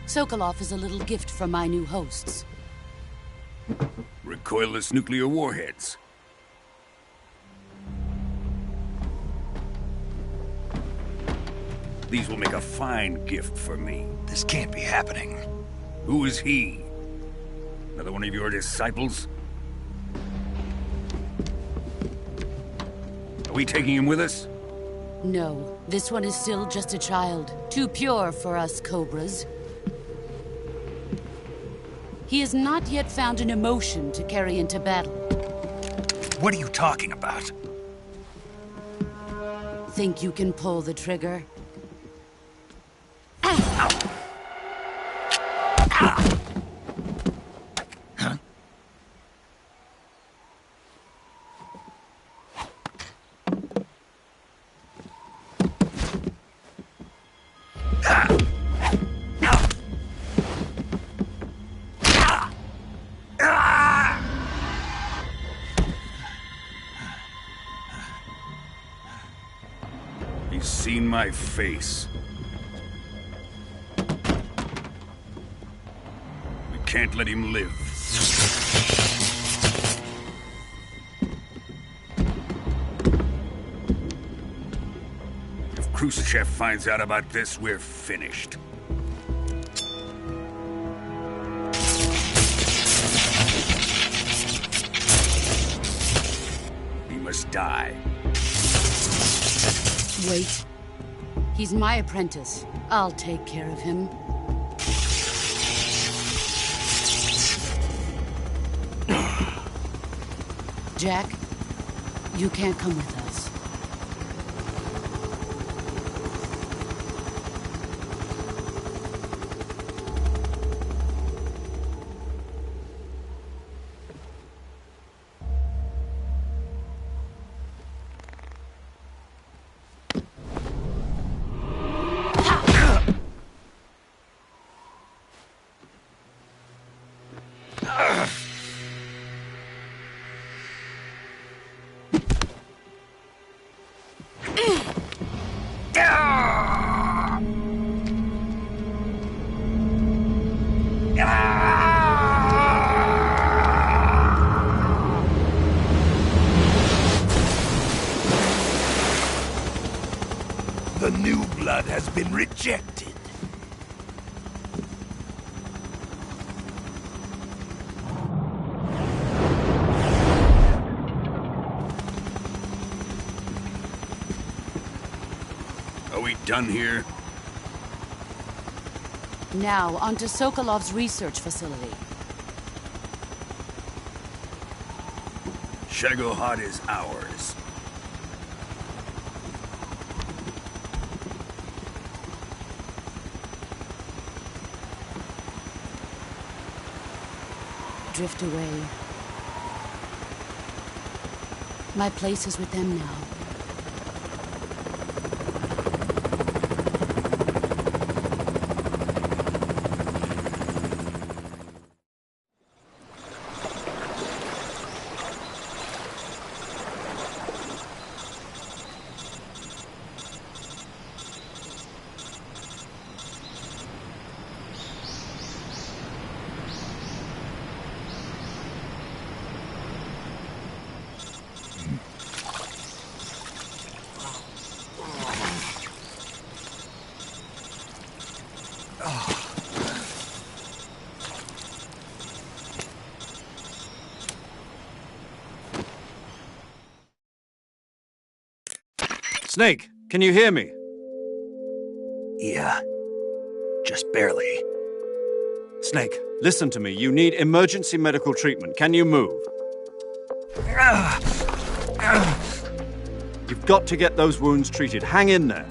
Sokolov is a little gift from my new hosts. Recoilless nuclear warheads. These will make a fine gift for me. This can't be happening. Who is he? Another one of your disciples? Are we taking him with us? No, this one is still just a child. Too pure for us Cobras. He has not yet found an emotion to carry into battle. What are you talking about? Think you can pull the trigger? He's seen my face. We can't let him live. If Khrushchev finds out about this, we're finished. He must die. Wait. He's my apprentice. I'll take care of him. Jack, you can't come with us. The new blood has been rejected. Are we done here? Now, onto Sokolov's research facility. Shagohod is ours. Drift away. My place is with them now. Snake, can you hear me? Yeah. Just barely. Snake, listen to me. You need emergency medical treatment. Can you move? You've got to get those wounds treated. Hang in there.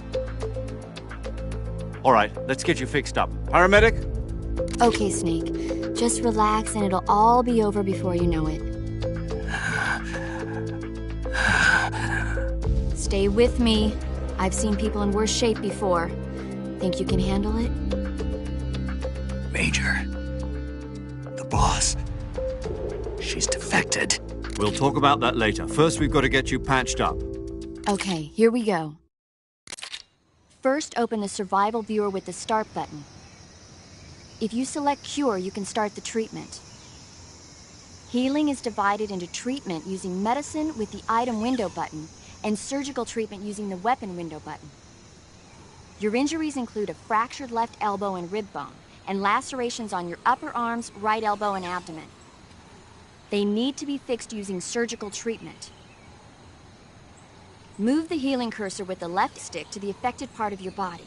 All right, let's get you fixed up. Paramedic? Okay, Snake. Just relax and it'll all be over before you know it. Stay with me. I've seen people in worse shape before. Think you can handle it? Major. The boss. She's defected. We'll talk about that later. First, we've got to get you patched up. Okay, here we go. First, open the survival viewer with the start button. If you select cure, you can start the treatment. Healing is divided into treatment using medicine with the item window button and surgical treatment using the weapon window button. Your injuries include a fractured left elbow and rib bone and lacerations on your upper arms, right elbow, and abdomen. They need to be fixed using surgical treatment. Move the healing cursor with the left stick to the affected part of your body.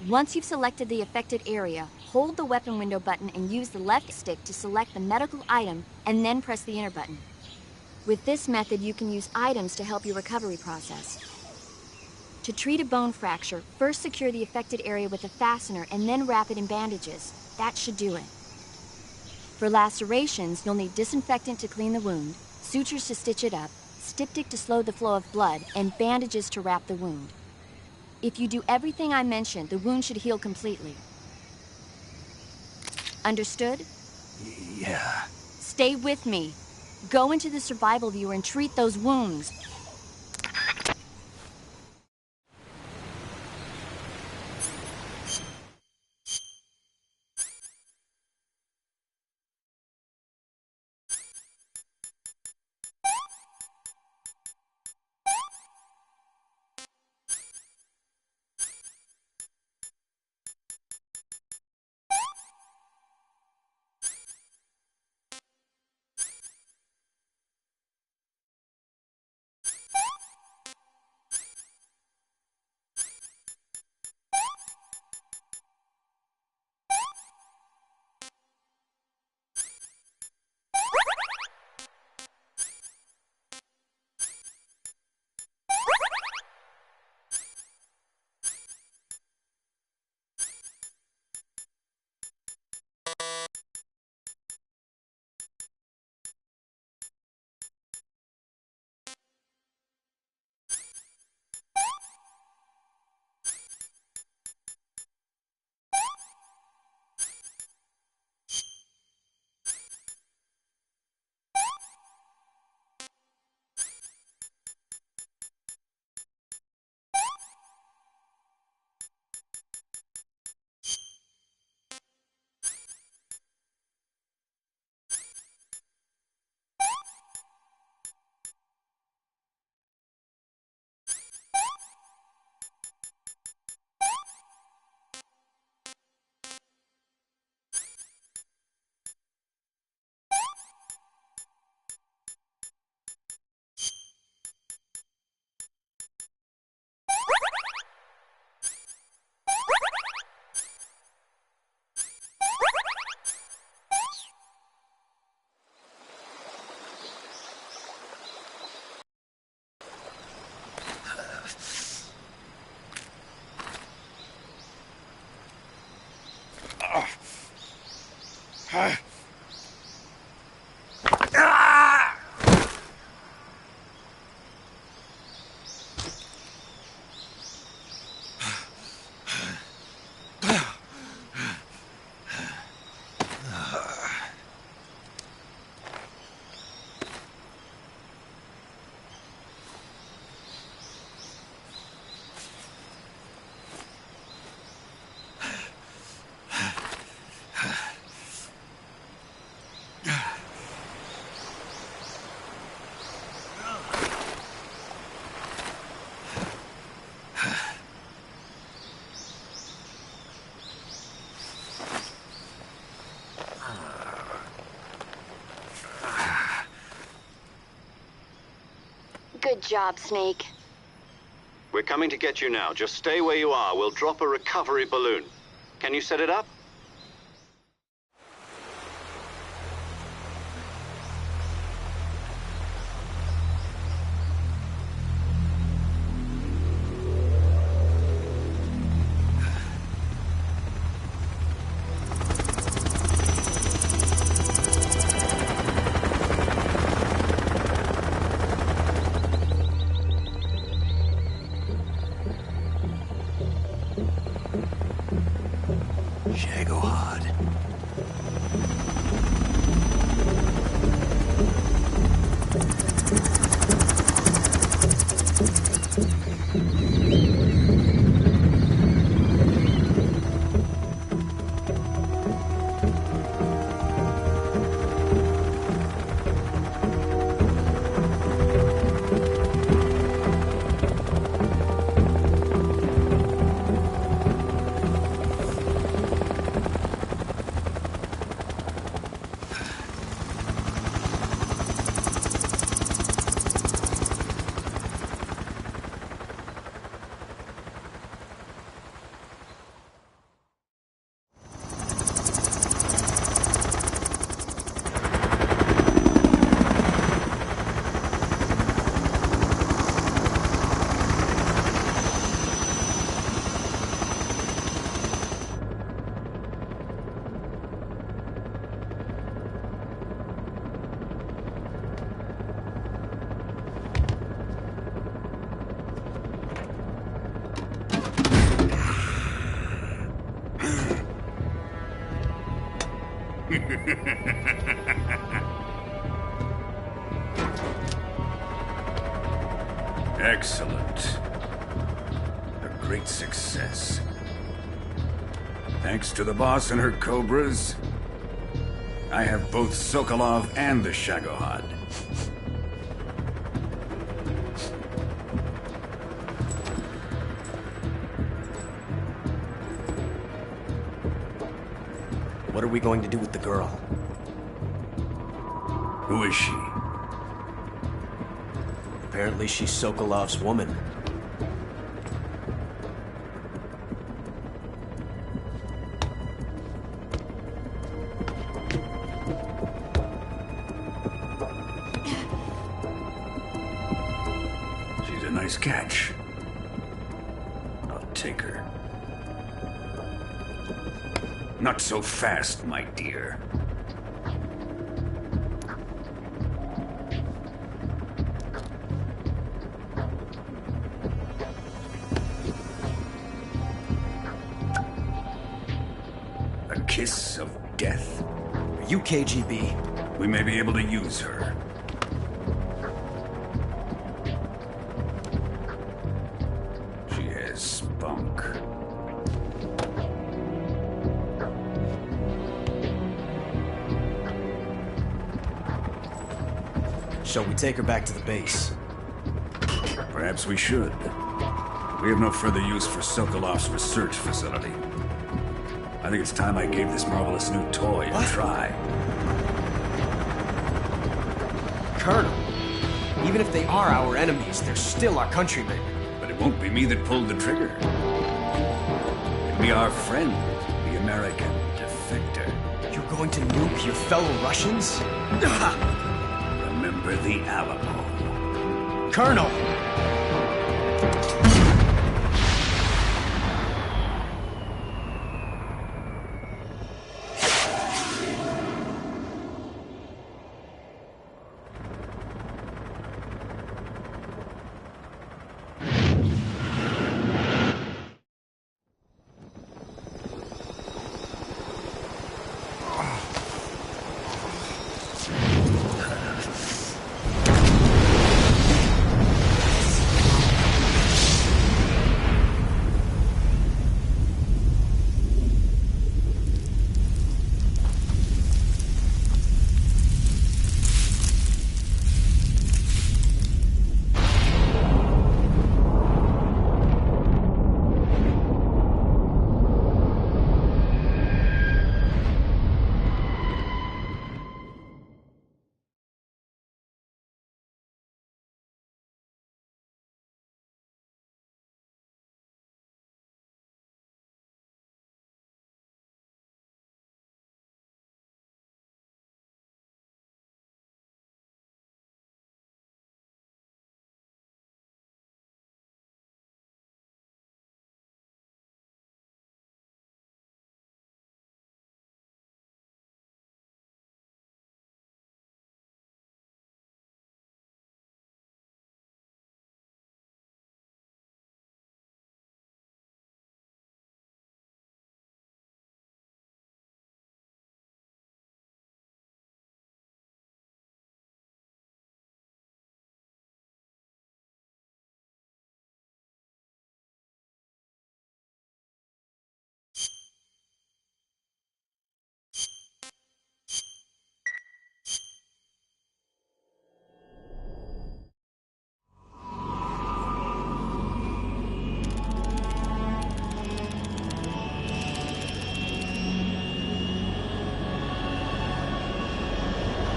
Once you've selected the affected area, hold the weapon window button and use the left stick to select the medical item and then press the enter button. With this method, you can use items to help your recovery process. To treat a bone fracture, first secure the affected area with a fastener and then wrap it in bandages. That should do it. For lacerations, you'll need disinfectant to clean the wound, sutures to stitch it up, styptic to slow the flow of blood, and bandages to wrap the wound. If you do everything I mentioned, the wound should heal completely. Understood? Yeah. Stay with me. Go into the survival viewer and treat those wounds. Good job, Snake. We're coming to get you now. Just stay where you are. We'll drop a recovery balloon. Can you set it up? Shagohod. Excellent. A great success. Thanks to the boss and her cobras, I have both Sokolov and the Shagohod. What are we going to do with the girl? Who is she? Apparently she's Sokolov's woman. She's a nice catch. I'll take her. Not so fast, my dear. A kiss of death. Are you KGB? We may be able to use her. She has spunk. Shall we take her back to the base? Perhaps we should. We have no further use for Sokolov's research facility. I think it's time I gave this marvelous new toy a try. Colonel, even if they are our enemies, they're still our countrymen. But it won't be me that pulled the trigger. It'll be our friend, the American defector. You're going to nuke your fellow Russians? Remember the Alamo. Colonel!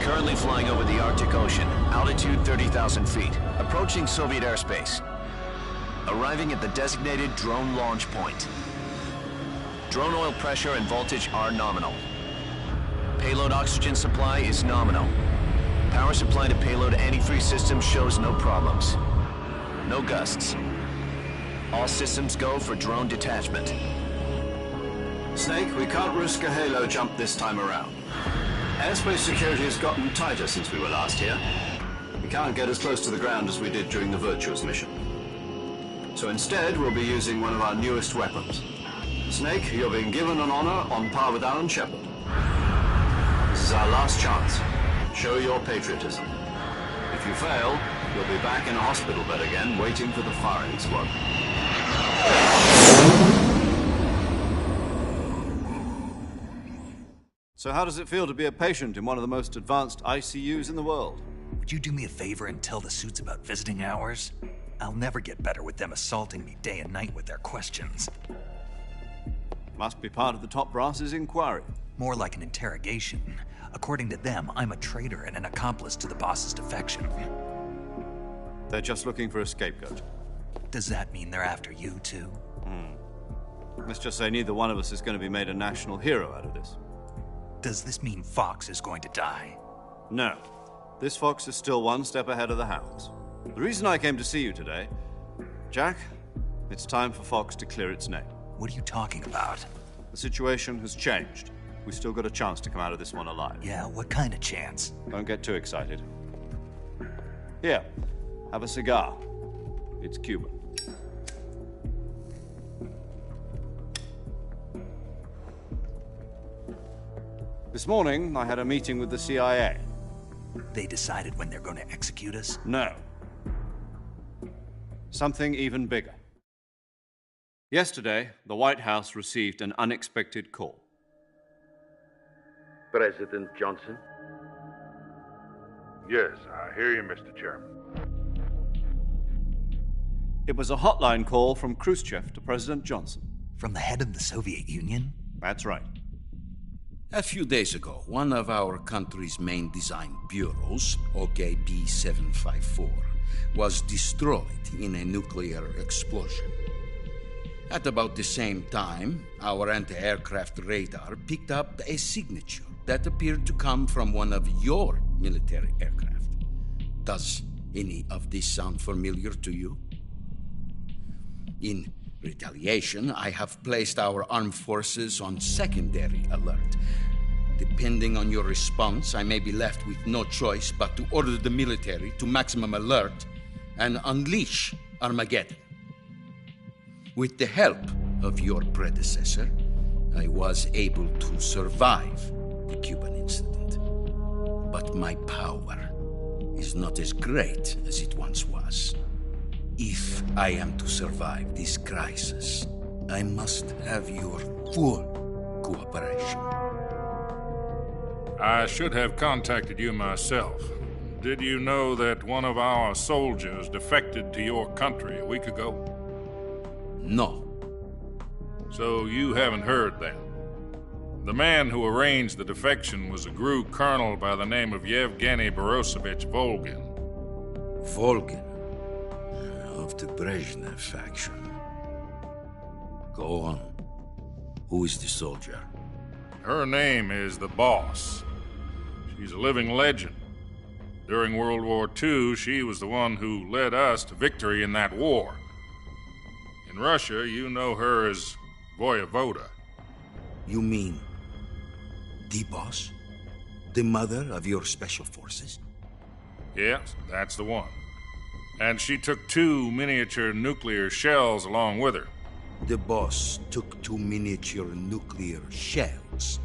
Currently flying over the Arctic Ocean, altitude 30,000 feet, approaching Soviet airspace. Arriving at the designated drone launch point. Drone oil pressure and voltage are nominal. Payload oxygen supply is nominal. Power supply to payload antifreeze system shows no problems. No gusts. All systems go for drone detachment. Snake, we can't risk a halo jump this time around. Airspace security has gotten tighter since we were last here. We can't get as close to the ground as we did during the Virtuous mission. So instead, we'll be using one of our newest weapons. Snake, you're being given an honor on par with Alan Shepard. This is our last chance. Show your patriotism. If you fail, you'll be back in a hospital bed again, waiting for the firing squad. So how does it feel to be a patient in one of the most advanced ICUs in the world? Would you do me a favor and tell the suits about visiting hours? I'll never get better with them assaulting me day and night with their questions. Must be part of the top brass's inquiry. More like an interrogation. According to them, I'm a traitor and an accomplice to the boss's defection. They're just looking for a scapegoat. Does that mean they're after you, too? Let's just say neither one of us is going to be made a national hero out of this. Does this mean Fox is going to die? No. This Fox is still one step ahead of the Hounds. The reason I came to see you today... Jack, it's time for Fox to clear its name. What are you talking about? The situation has changed. We still got a chance to come out of this one alive. Yeah, what kind of chance? Don't get too excited. Here, have a cigar. It's Cuban. This morning, I had a meeting with the CIA. They decided when they're going to execute us? No. Something even bigger. Yesterday, the White House received an unexpected call. President Johnson? Yes, I hear you, Mr. Chairman. It was a hotline call from Khrushchev to President Johnson. From the head of the Soviet Union? That's right. A few days ago, one of our country's main design bureaus, OKB-754, was destroyed in a nuclear explosion. At about the same time, our anti-aircraft radar picked up a signature that appeared to come from one of your military aircraft. Does any of this sound familiar to you? In retaliation, I have placed our armed forces on secondary alert. Depending on your response, I may be left with no choice but to order the military to maximum alert and unleash Armageddon. With the help of your predecessor, I was able to survive the Cuban incident. But my power is not as great as it once was. If I am to survive this crisis, I must have your full cooperation. I should have contacted you myself. Did you know that one of our soldiers defected to your country a week ago? No. So you haven't heard then? The man who arranged the defection was a GRU colonel by the name of Yevgeny Borosovich Volgin. Volgin? Of the Brezhnev faction. Go on. Who is the soldier? Her name is the Boss. She's a living legend. During World War II, she was the one who led us to victory in that war. In Russia, you know her as Voyevoda. You mean the Boss? The mother of your special forces? Yes, that's the one. And she took 2 miniature nuclear shells along with her. The Boss took 2 miniature nuclear shells?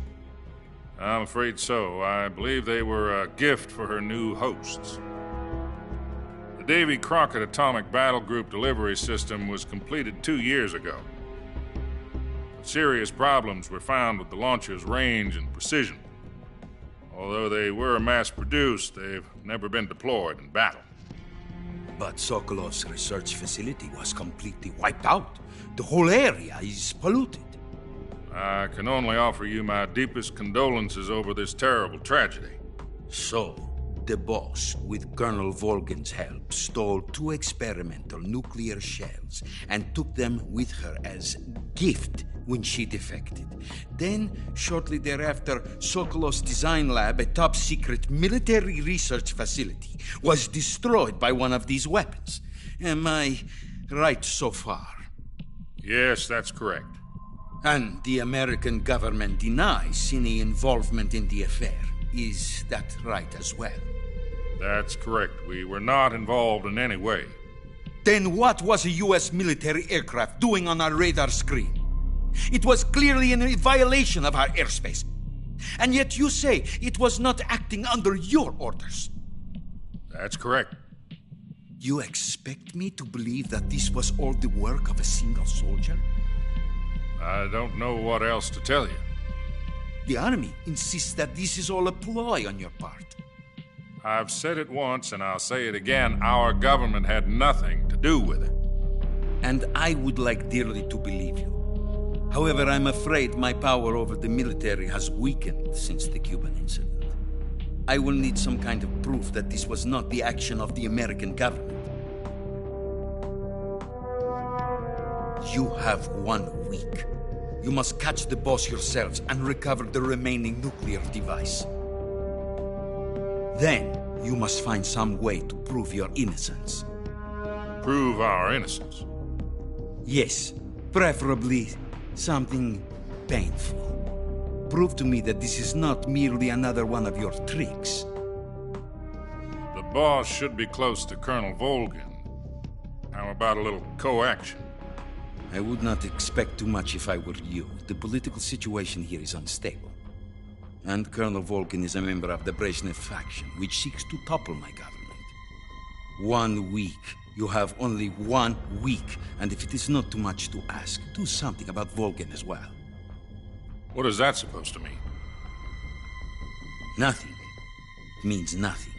I'm afraid so. I believe they were a gift for her new hosts. The Davy Crockett Atomic Battle Group delivery system was completed 2 years ago. But serious problems were found with the launcher's range and precision. Although they were mass-produced, they've never been deployed in battle. But Sokolov's research facility was completely wiped out. The whole area is polluted. I can only offer you my deepest condolences over this terrible tragedy. So, the boss, with Colonel Volgan's help, stole 2 experimental nuclear shells and took them with her as gift when she defected. Then, shortly thereafter, Sokolov's design lab, a top-secret military research facility, was destroyed by one of these weapons. Am I right so far? Yes, that's correct. And the American government denies any involvement in the affair. Is that right as well? That's correct. We were not involved in any way. Then what was a U.S. military aircraft doing on our radar screen? It was clearly in violation of our airspace. And yet you say it was not acting under your orders. That's correct. You expect me to believe that this was all the work of a single soldier? I don't know what else to tell you. The Army insists that this is all a ploy on your part. I've said it once and I'll say it again. Our government had nothing to do with it. And I would like dearly to believe you. However, I'm afraid my power over the military has weakened since the Cuban incident. I will need some kind of proof that this was not the action of the American government. You have 1 week. You must catch the boss yourselves and recover the remaining nuclear device. Then, you must find some way to prove your innocence. Prove our innocence? Yes, preferably something painful. Prove to me that this is not merely another one of your tricks. The boss should be close to Colonel Volgan. How about a little co-action? I would not expect too much if I were you. The political situation here is unstable. And Colonel Volgan is a member of the Brezhnev faction, which seeks to topple my government. 1 week. You have only 1 week, and if it is not too much to ask, do something about Volgan as well. What is that supposed to mean? Nothing. It means nothing.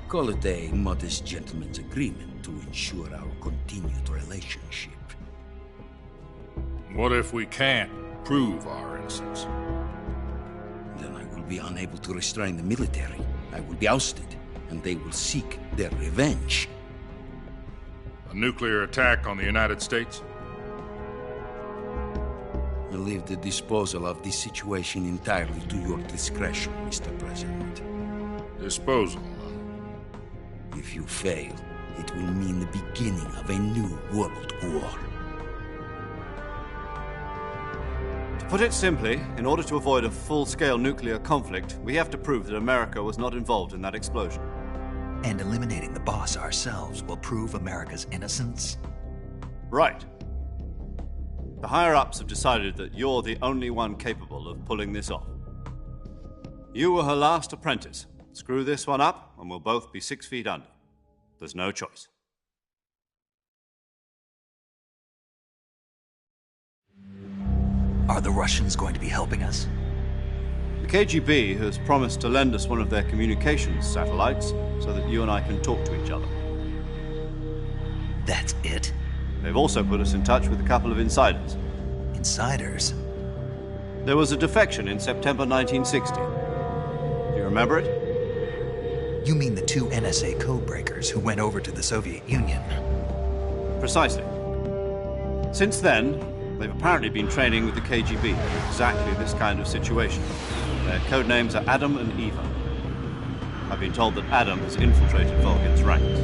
Call it a modest gentleman's agreement to ensure our continued relationship. What if we can't prove our innocence? Then I will be unable to restrain the military. I will be ousted, and they will seek their revenge. A nuclear attack on the United States? I leave the disposal of this situation entirely to your discretion, Mr. President. Disposal? If you fail, it will mean the beginning of a new world war. To put it simply, in order to avoid a full-scale nuclear conflict, we have to prove that America was not involved in that explosion. And eliminating the boss ourselves will prove America's innocence? Right. The higher-ups have decided that you're the only one capable of pulling this off. You were her last apprentice. Screw this one up, and we'll both be 6 feet under. There's no choice. Are the Russians going to be helping us? The KGB has promised to lend us one of their communications satellites so that you and I can talk to each other. That's it? They've also put us in touch with a couple of insiders. Insiders? There was a defection in September 1960. Do you remember it? You mean the 2 NSA codebreakers who went over to the Soviet Union? Precisely. Since then, they've apparently been training with the KGB for exactly this kind of situation. Their code names are Adam and Eva. I've been told that Adam has infiltrated Volgan's ranks.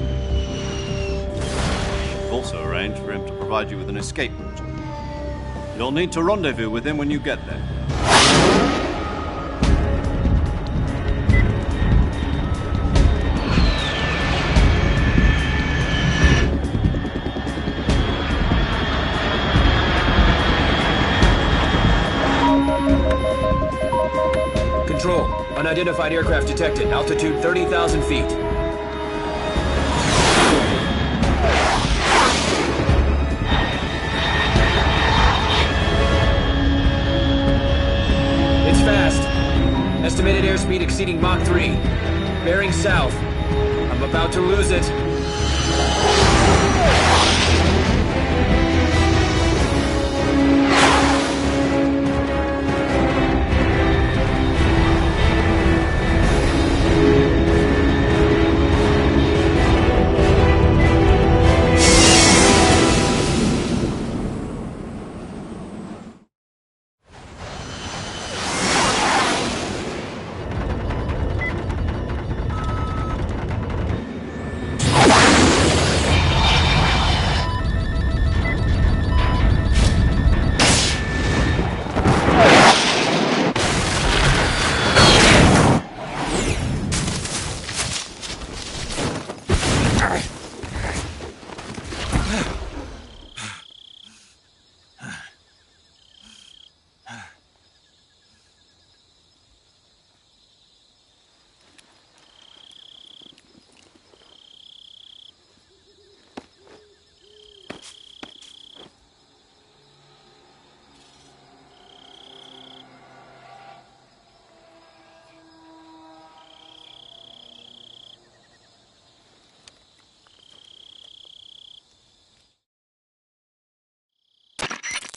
I've also arranged for him to provide you with an escape route. You'll need to rendezvous with him when you get there. Control. Unidentified aircraft detected. Altitude 30,000 feet. It's fast. Estimated airspeed exceeding Mach 3. Bearing south. I'm about to lose it.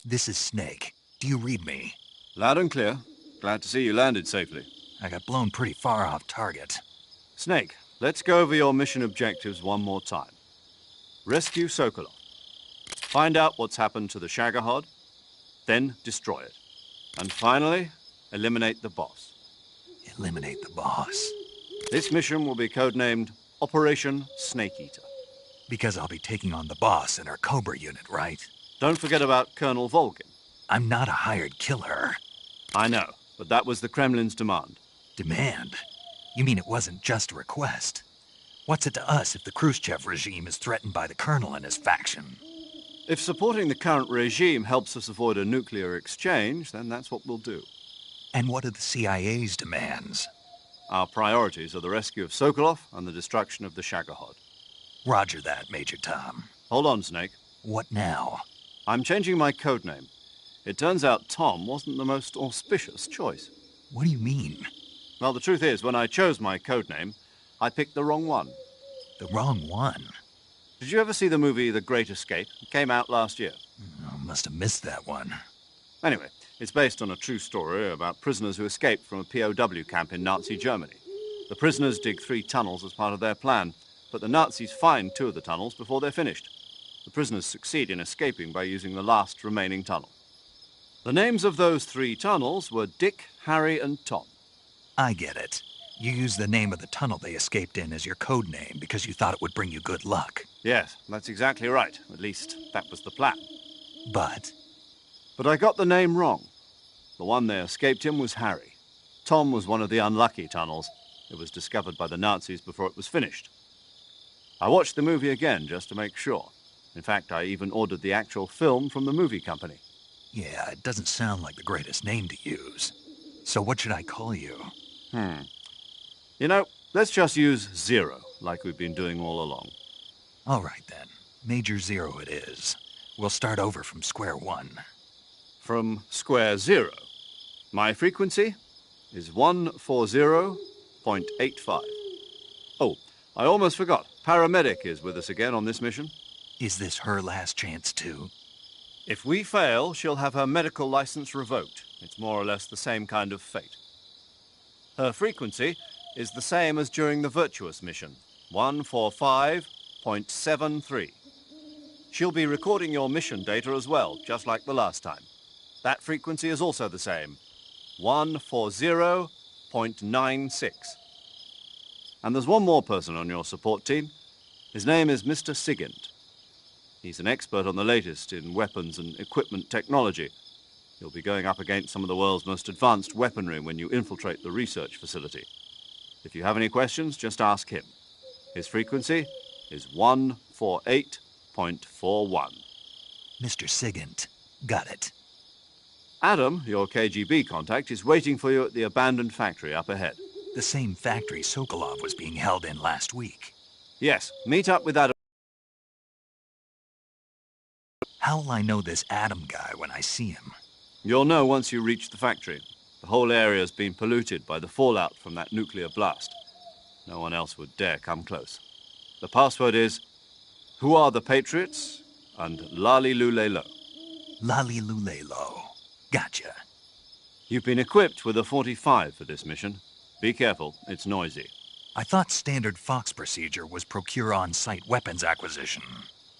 This is Snake. Do you read me? Loud and clear. Glad to see you landed safely. I got blown pretty far off target. Snake, let's go over your mission objectives one more time. Rescue Sokolov. Find out what's happened to the Shagohod, then destroy it. And finally, eliminate the boss. Eliminate the boss? This mission will be codenamed Operation Snake Eater. Because I'll be taking on the boss in our Cobra unit, right? Don't forget about Colonel Volgin. I'm not a hired killer. I know, but that was the Kremlin's demand. Demand? You mean it wasn't just a request? What's it to us if the Khrushchev regime is threatened by the Colonel and his faction? If supporting the current regime helps us avoid a nuclear exchange, then that's what we'll do. And what are the CIA's demands? Our priorities are the rescue of Sokolov and the destruction of the Shagohod. Roger that, Major Tom. Hold on, Snake. What now? I'm changing my codename. It turns out Tom wasn't the most auspicious choice. What do you mean? Well, the truth is, when I chose my codename, I picked the wrong one. The wrong one? Did you ever see the movie The Great Escape? It came out last year. Oh, must have missed that one. Anyway, it's based on a true story about prisoners who escaped from a POW camp in Nazi Germany. The prisoners dig 3 tunnels as part of their plan, but the Nazis find 2 of the tunnels before they're finished. The prisoners succeed in escaping by using the last remaining tunnel. The names of those 3 tunnels were Dick, Harry, and Tom. I get it. You used the name of the tunnel they escaped in as your code name because you thought it would bring you good luck. Yes, that's exactly right. At least, that was the plan. But I got the name wrong. The one they escaped in was Harry. Tom was one of the unlucky tunnels. It was discovered by the Nazis before it was finished. I watched the movie again just to make sure. In fact, I even ordered the actual film from the movie company. Yeah, it doesn't sound like the greatest name to use. So what should I call you? You know, let's just use Zero, like we've been doing all along. All right, then. Major Zero it is. We'll start over from square one. From square zero. My frequency is 140.85. Oh, I almost forgot. Paramedic is with us again on this mission. Is this her last chance, too? If we fail, she'll have her medical license revoked. It's more or less the same kind of fate. Her frequency is the same as during the Virtuous mission, 145.73. She'll be recording your mission data as well, just like the last time. That frequency is also the same, 140.96. And there's one more person on your support team. His name is Mr. Sigint. He's an expert on the latest in weapons and equipment technology. You'll be going up against some of the world's most advanced weaponry when you infiltrate the research facility. If you have any questions, just ask him. His frequency is 148.41. Mr. Sigint. Got it. Adam, your KGB contact, is waiting for you at the abandoned factory up ahead. The same factory Sokolov was being held in last week. Yes, meet up with Adam. How'll I know this Adam guy when I see him? You'll know once you reach the factory. The whole area's been polluted by the fallout from that nuclear blast. No one else would dare come close. The password is, "Who are the Patriots?" and Lali Lule Lo. Lali Lule Lo. Gotcha. You've been equipped with a 45 for this mission. Be careful, it's noisy. I thought standard Fox procedure was procure on-site weapons acquisition.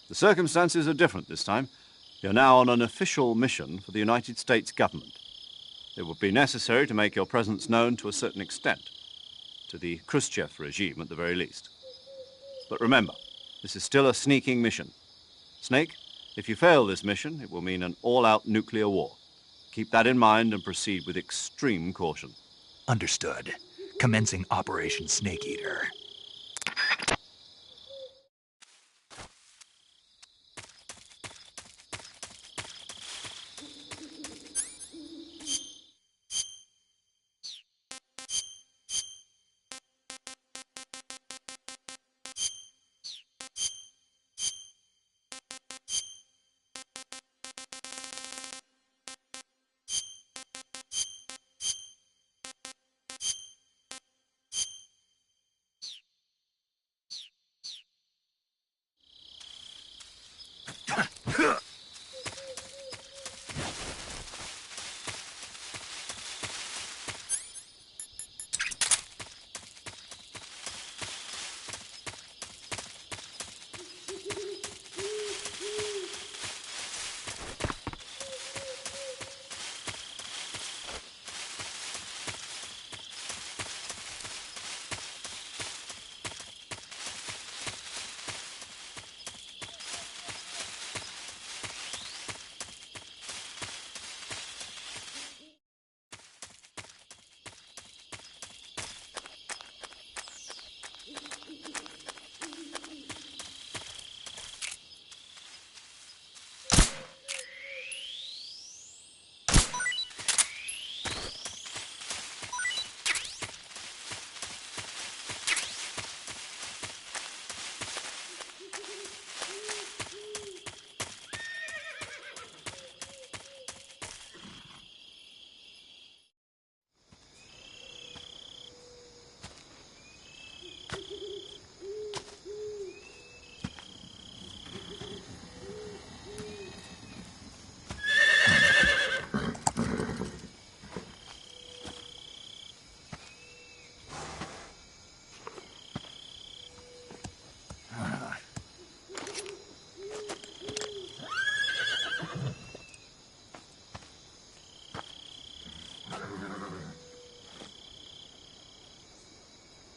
The circumstances are different this time. You're now on an official mission for the United States government. It would be necessary to make your presence known to a certain extent, to the Khrushchev regime at the very least. But remember, this is still a sneaking mission. Snake, if you fail this mission, it will mean an all-out nuclear war. Keep that in mind and proceed with extreme caution. Understood. Commencing Operation Snake Eater.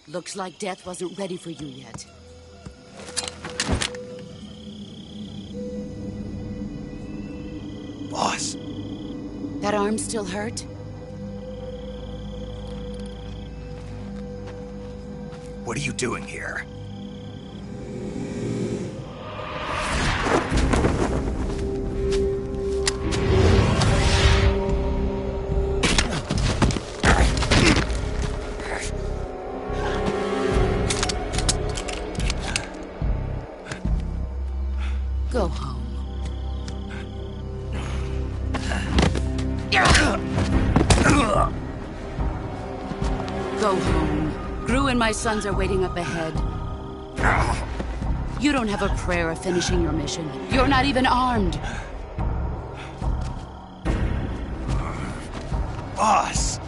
Looks like death wasn't ready for you yet. Boss. That arm still hurt? What are you doing here? Go home. Go home. Gru and my sons are waiting up ahead. You don't have a prayer of finishing your mission. You're not even armed. Boss!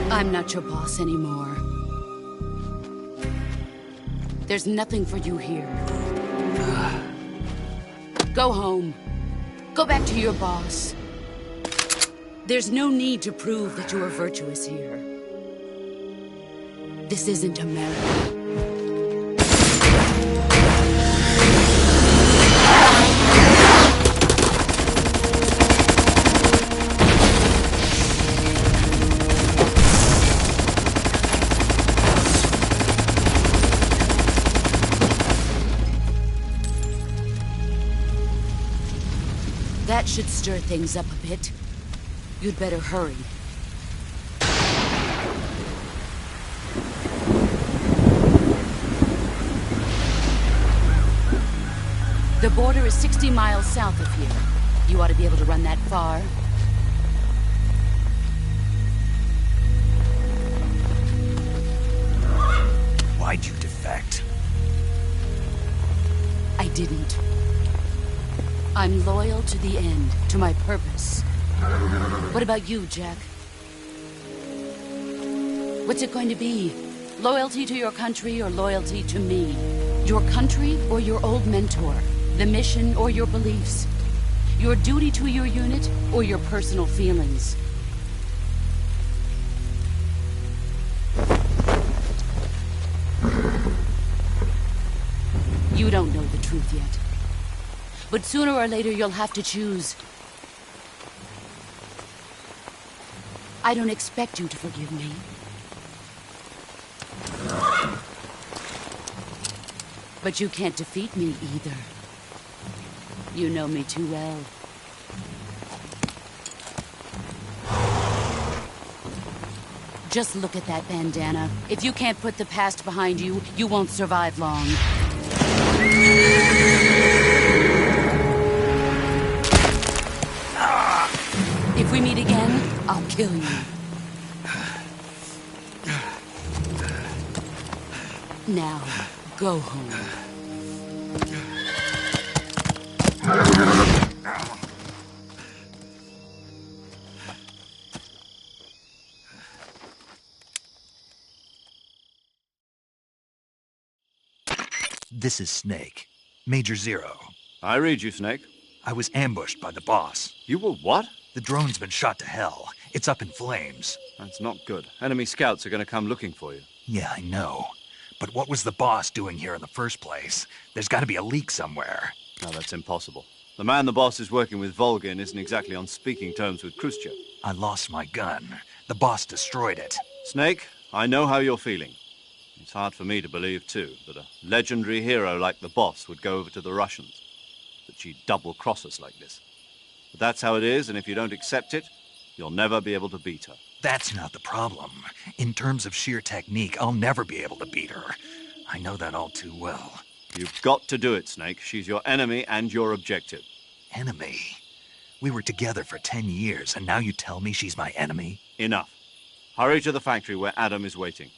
I'm not your boss anymore. There's nothing for you here. Go home. Go back to your boss. There's no need to prove that you are virtuous here. This isn't America. That should stir things up a bit. You'd better hurry. The border is 60 miles south of here. You ought to be able to run that far. Why'd you defect? I didn't. I'm loyal to the end, to my purpose. What about you, Jack? What's it going to be? Loyalty to your country or loyalty to me? Your country or your old mentor? The mission or your beliefs? Your duty to your unit or your personal feelings? You don't know the truth yet. But sooner or later, you'll have to choose. I don't expect you to forgive me. But you can't defeat me either. You know me too well. Just look at that bandana. If you can't put the past behind you, you won't survive long. If we meet again, I'll kill you. Now, go home. This is Snake. Major Zero. I read you, Snake. I was ambushed by the boss. You were what? The drone's been shot to hell. It's up in flames. That's not good. Enemy scouts are going to come looking for you. Yeah, I know. But what was the boss doing here in the first place? There's got to be a leak somewhere. No, that's impossible. The man the boss is working with, Volgin, isn't exactly on speaking terms with Khrushchev. I lost my gun. The boss destroyed it. Snake, I know how you're feeling. It's hard for me to believe, too, that a legendary hero like the boss would go over to the Russians. That she'd double-cross us like this. But that's how it is, and if you don't accept it, you'll never be able to beat her. That's not the problem. In terms of sheer technique, I'll never be able to beat her. I know that all too well. You've got to do it, Snake. She's your enemy and your objective. Enemy? We were together for 10 years, and now you tell me she's my enemy? Enough. Hurry to the factory where Adam is waiting.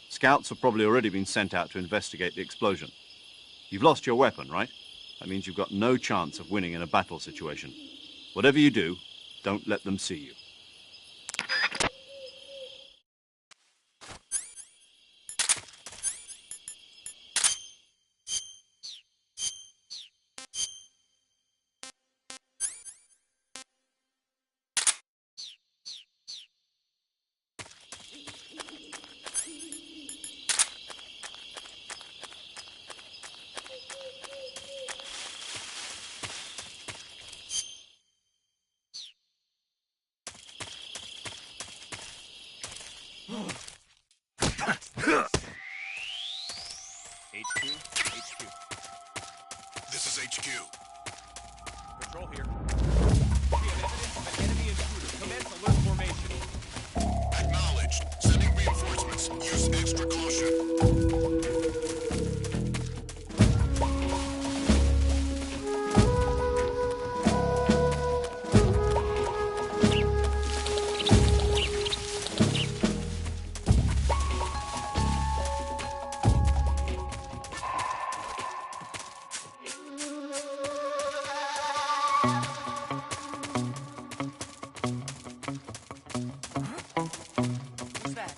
Scouts have probably already been sent out to investigate the explosion. You've lost your weapon, right? That means you've got no chance of winning in a battle situation. Whatever you do, don't let them see you. HQ, HQ. This is HQ. Patrol here. We have evidence of an enemy intruder. Commence alert formation. Acknowledged. Sending reinforcements. Use extra caution. Who's that?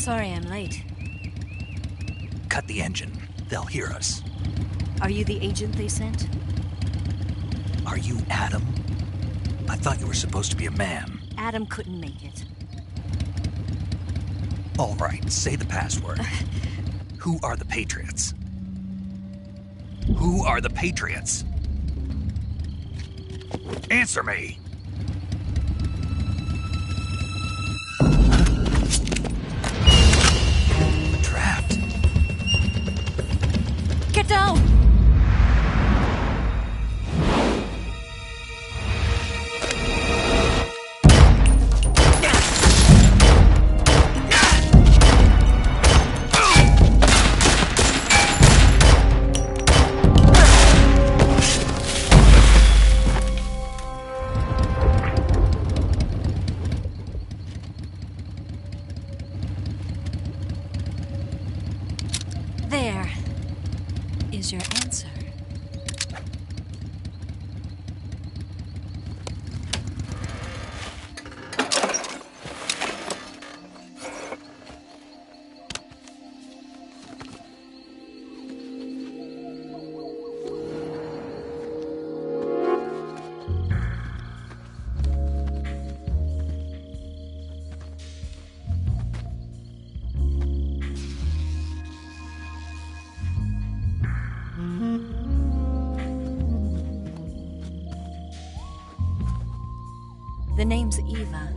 Sorry I'm late. Cut the engine. They'll hear us. Are you the agent they sent? Are you Adam? I thought you were supposed to be a man. Adam couldn't make it. All right, say the password. Who are the Patriots? Who are the Patriots? Answer me! We're trapped. Get down! There is your answer. The name's Eva.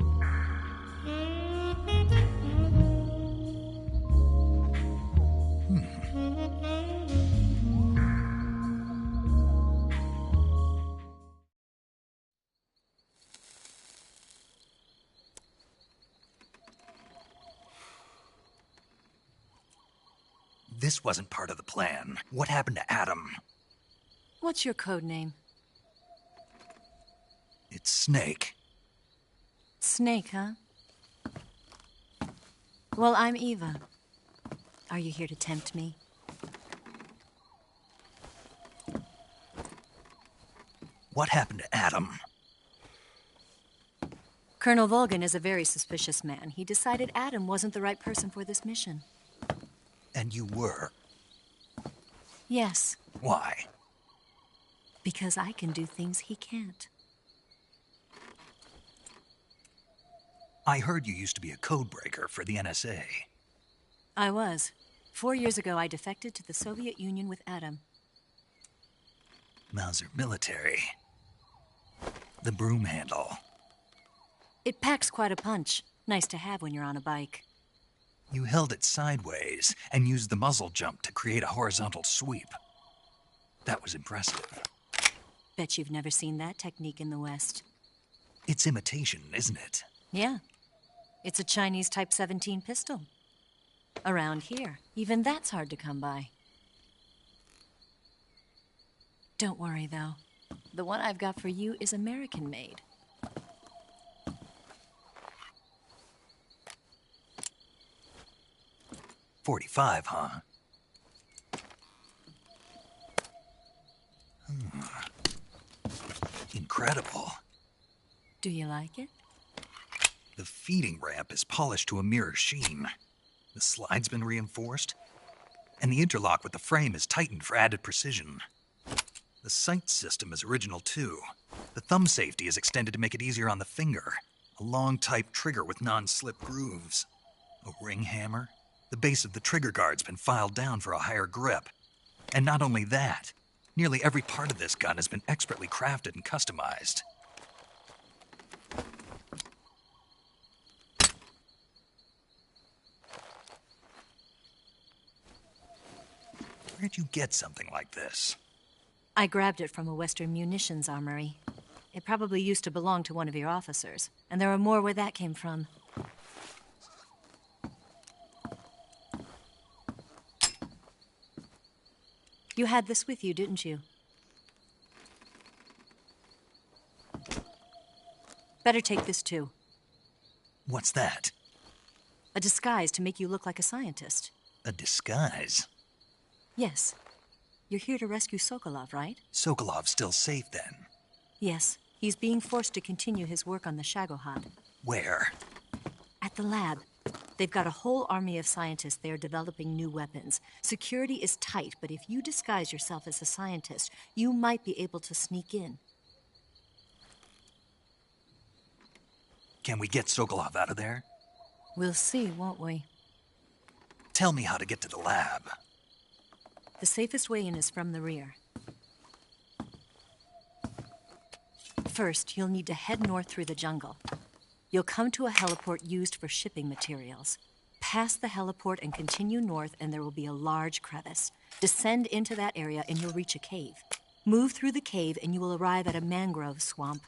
This wasn't part of the plan. What happened to Adam? What's your code name? It's Snake. Snake, huh? Well, I'm Eva. Are you here to tempt me? What happened to Adam? Colonel Volgin is a very suspicious man. He decided Adam wasn't the right person for this mission. And you were? Yes. Why? Because I can do things he can't. I heard you used to be a codebreaker for the NSA. I was. 4 years ago, I defected to the Soviet Union with Adam. Mauser military. The broom handle. It packs quite a punch. Nice to have when you're on a bike. You held it sideways and used the muzzle jump to create a horizontal sweep. That was impressive. Bet you've never seen that technique in the West. It's imitation, isn't it? Yeah. It's a Chinese Type 17 pistol. Around here, even that's hard to come by. Don't worry, though. The one I've got for you is American-made. .45, huh? Incredible. Do you like it? The feeding ramp is polished to a mirror sheen. The slide's been reinforced, and the interlock with the frame is tightened for added precision. The sight system is original too. The thumb safety is extended to make it easier on the finger. A long type trigger with non-slip grooves. A ring hammer. The base of the trigger guard's been filed down for a higher grip. And not only that, nearly every part of this gun has been expertly crafted and customized. Where'd you get something like this? I grabbed it from a Western munitions armory. It probably used to belong to one of your officers, and there are more where that came from. You had this with you, didn't you? Better take this too. What's that? A disguise to make you look like a scientist. A disguise? Yes. You're here to rescue Sokolov, right? Sokolov's still safe then? Yes. He's being forced to continue his work on the Shagohod. Where? At the lab. They've got a whole army of scientists there developing new weapons. Security is tight, but if you disguise yourself as a scientist, you might be able to sneak in. Can we get Sokolov out of there? We'll see, won't we? Tell me how to get to the lab. The safest way in is from the rear. First, you'll need to head north through the jungle. You'll come to a heliport used for shipping materials. Pass the heliport and continue north, and there will be a large crevice. Descend into that area, and you'll reach a cave. Move through the cave, and you will arrive at a mangrove swamp.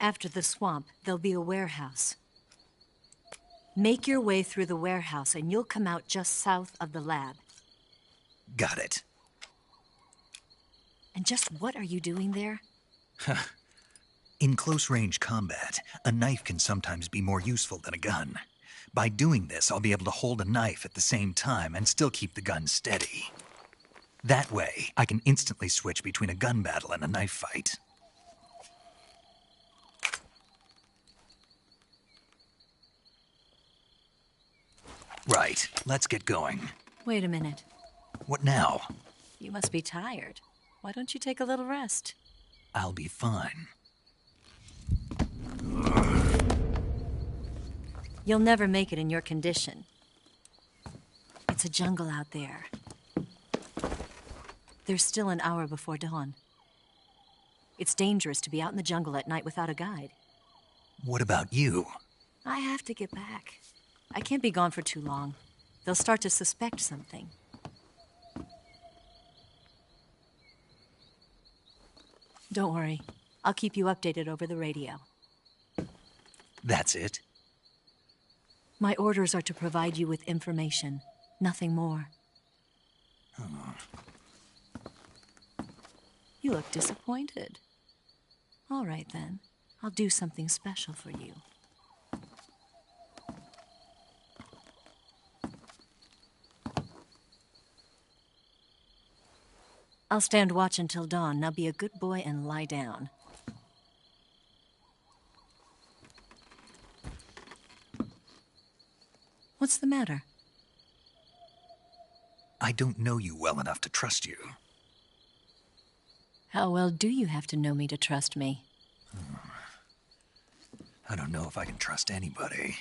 After the swamp, there'll be a warehouse. Make your way through the warehouse, and you'll come out just south of the lab. Got it. And just what are you doing there? In close-range combat, a knife can sometimes be more useful than a gun. By doing this, I'll be able to hold a knife at the same time and still keep the gun steady. That way, I can instantly switch between a gun battle and a knife fight. Right, let's get going. Wait a minute. What now? You must be tired. Why don't you take a little rest? I'll be fine. You'll never make it in your condition. It's a jungle out there. There's still an hour before dawn. It's dangerous to be out in the jungle at night without a guide. What about you? I have to get back. I can't be gone for too long. They'll start to suspect something. Don't worry. I'll keep you updated over the radio. That's it? My orders are to provide you with information, nothing more. Oh. You look disappointed. All right, then. I'll do something special for you. I'll stand watch until dawn. Now be a good boy and lie down. What's the matter? I don't know you well enough to trust you. How well do you have to know me to trust me? I don't know if I can trust anybody.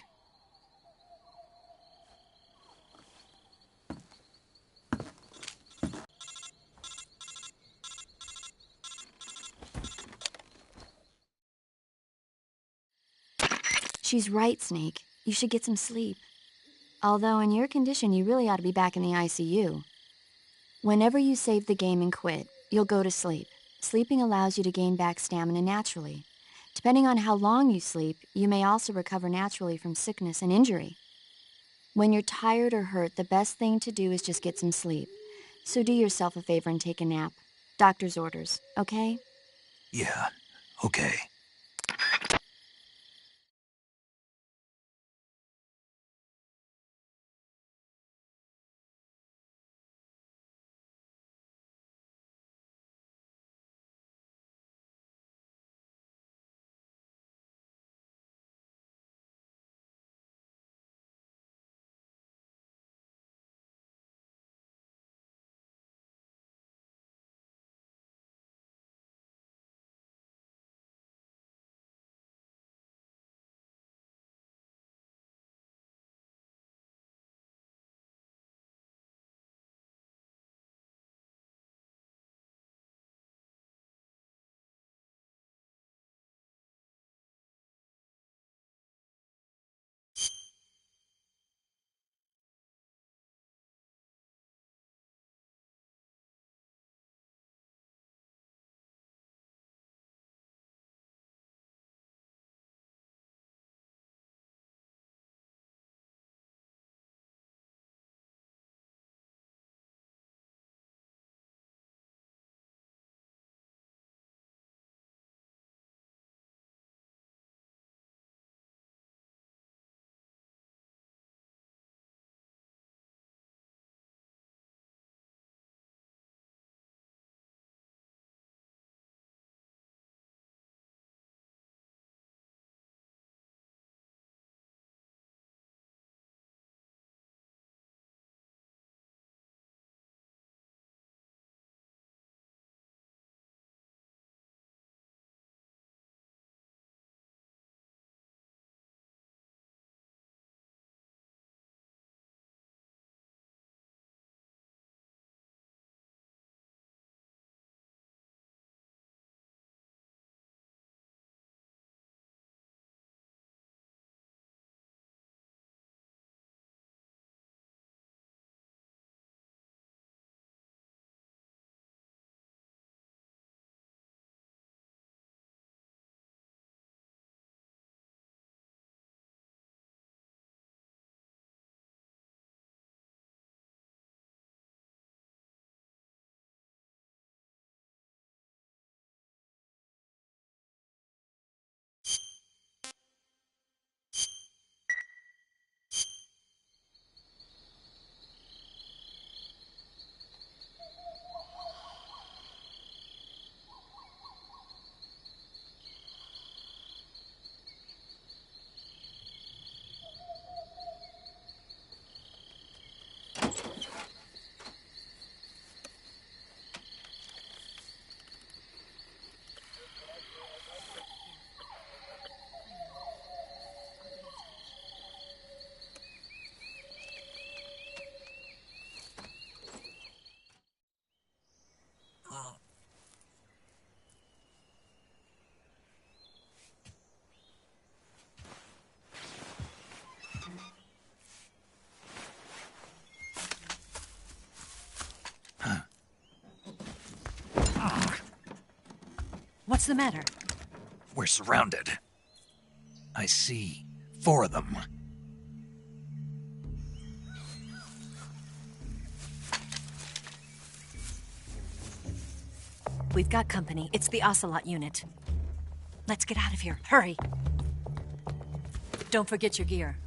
She's right, Snake. You should get some sleep. Although in your condition, you really ought to be back in the ICU. Whenever you save the game and quit, you'll go to sleep. Sleeping allows you to gain back stamina naturally. Depending on how long you sleep, you may also recover naturally from sickness and injury. When you're tired or hurt, the best thing to do is just get some sleep. So do yourself a favor and take a nap. Doctor's orders, okay? Yeah, okay. What's the matter? We're surrounded. I see 4 of them. We've got company. It's the Ocelot unit. Let's get out of here. Hurry! Don't forget your gear.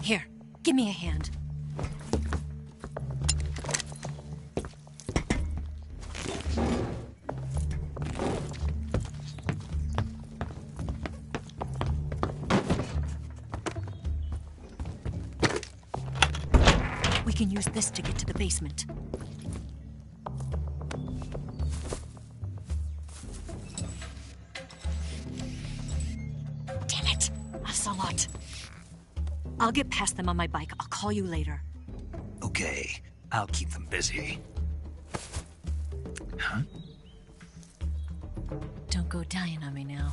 Here, give me a hand. We can use this to get to the basement. Damn it! Ocelot. I'll get past them on my bike. I'll call you later. Okay, I'll keep them busy. Huh? Don't go dying on me now.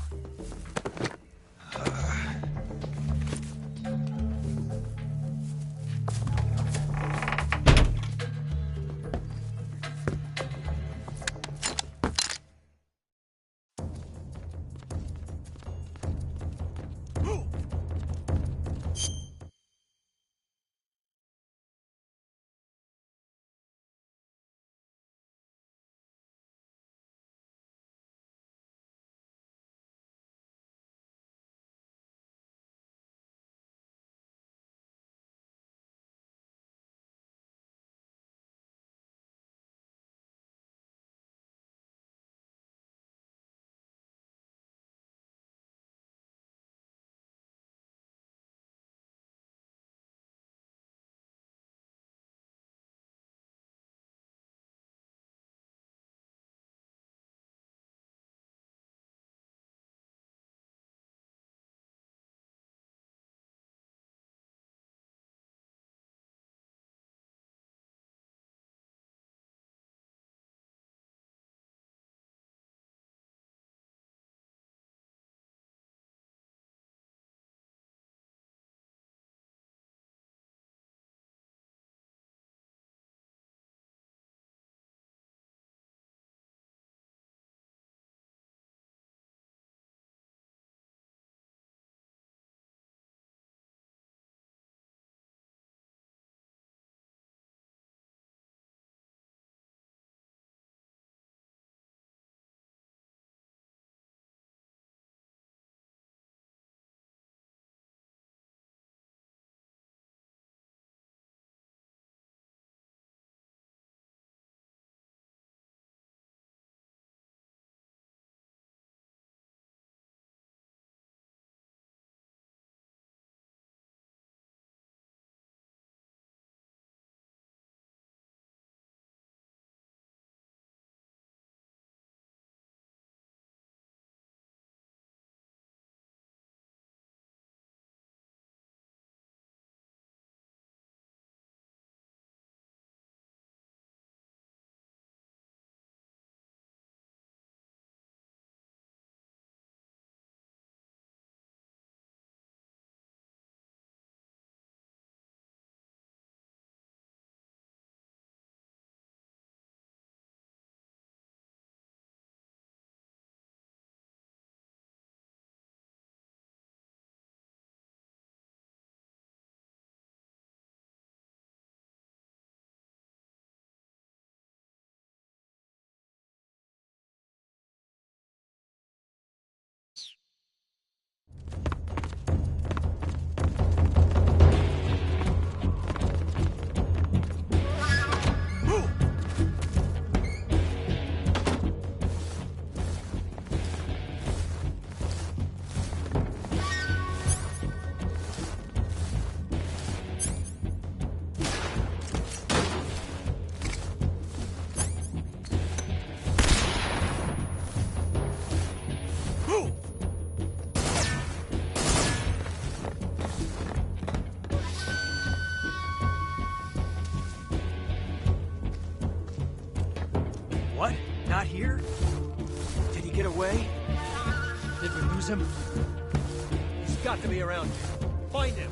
What? Not here? Did he get away? Did we lose him? He's got to be around here. Find him!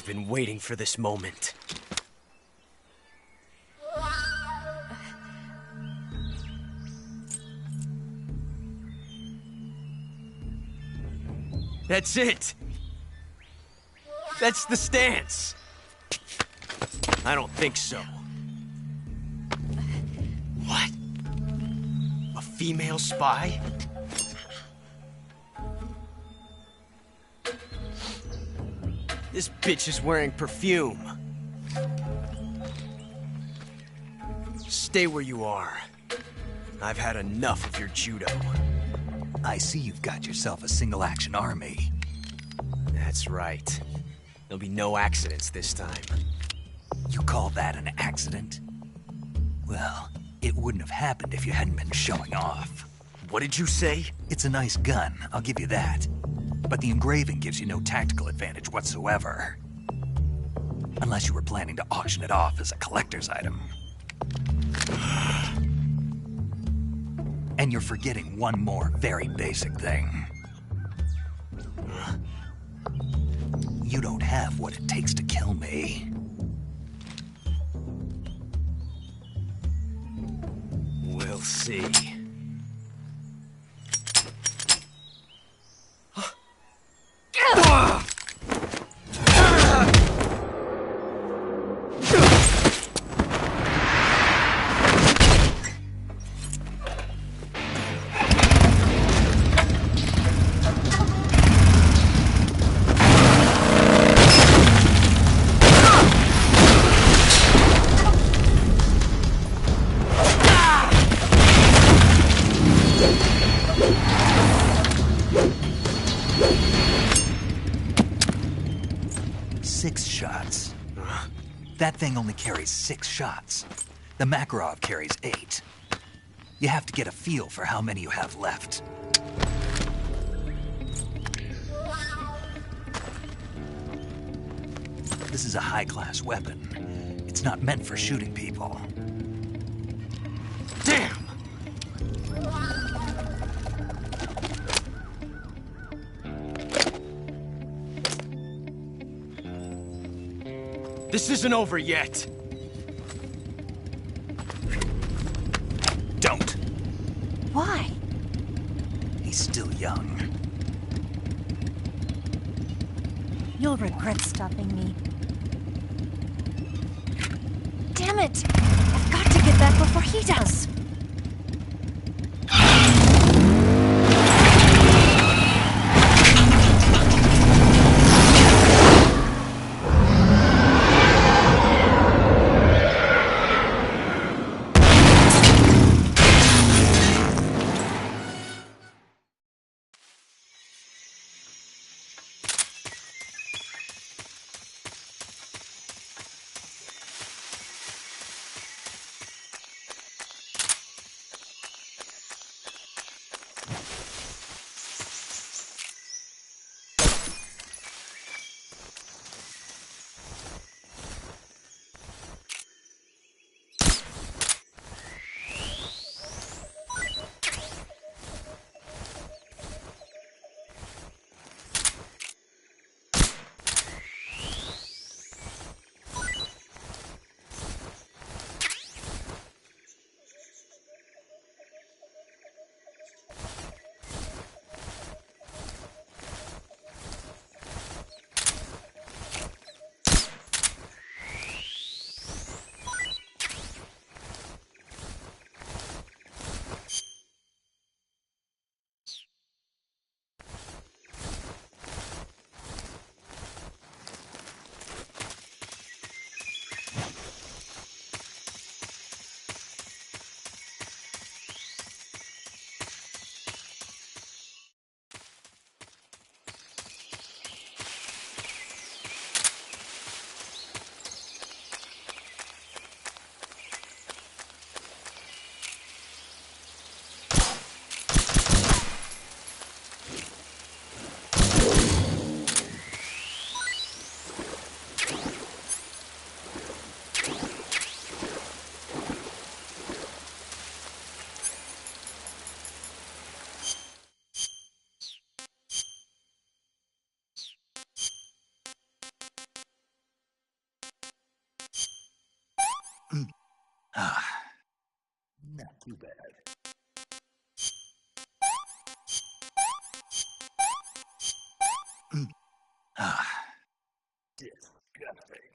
been waiting for this moment. That's it! That's the stance! I don't think so. What? A female spy? This bitch is wearing perfume. Stay where you are. I've had enough of your judo. I see you've got yourself a single-action army. That's right. There'll be no accidents this time. You call that an accident? Well, it wouldn't have happened if you hadn't been showing off. What did you say? It's a nice gun, I'll give you that. But the engraving gives you no tactical advantage whatsoever. Unless you were planning to auction it off as a collector's item. And you're forgetting one more very basic thing. You don't have what it takes to kill me. We'll see. That thing only carries 6 shots. The Makarov carries 8. You have to get a feel for how many you have left. This is a high-class weapon. It's not meant for shooting people. Damn! This isn't over yet. Don't. Why? He's still young. You'll regret stopping me. Damn it! I've got to get back before he does. Not too bad. Disgusting.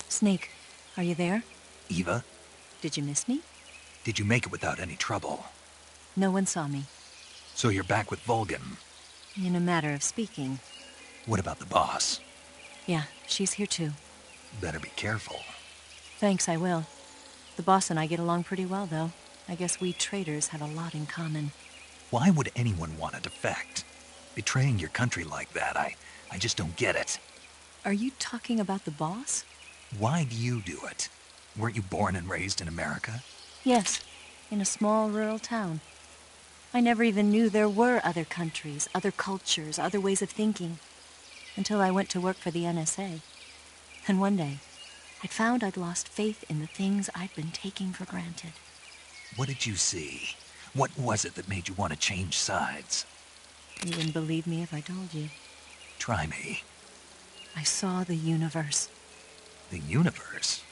Snake, are you there? Eva, Did you miss me? did you make it without any trouble? No one saw me. So you're back with Vulcan. In a matter of speaking. What about the boss? Yeah, she's here too. Better be careful. Thanks, I will. The boss and I get along pretty well, though. I guess we traitors have a lot in common. Why would anyone want to defect? Betraying your country like that, I just don't get it. Are you talking about the boss? Why do you do it? Weren't you born and raised in America? Yes, in a small rural town. I never even knew there were other countries, other cultures, other ways of thinking, until I went to work for the NSA. And one day, I found I'd lost faith in the things I'd been taking for granted. What did you see? What was it that made you want to change sides? You wouldn't believe me if I told you. Try me. I saw the universe. The universe?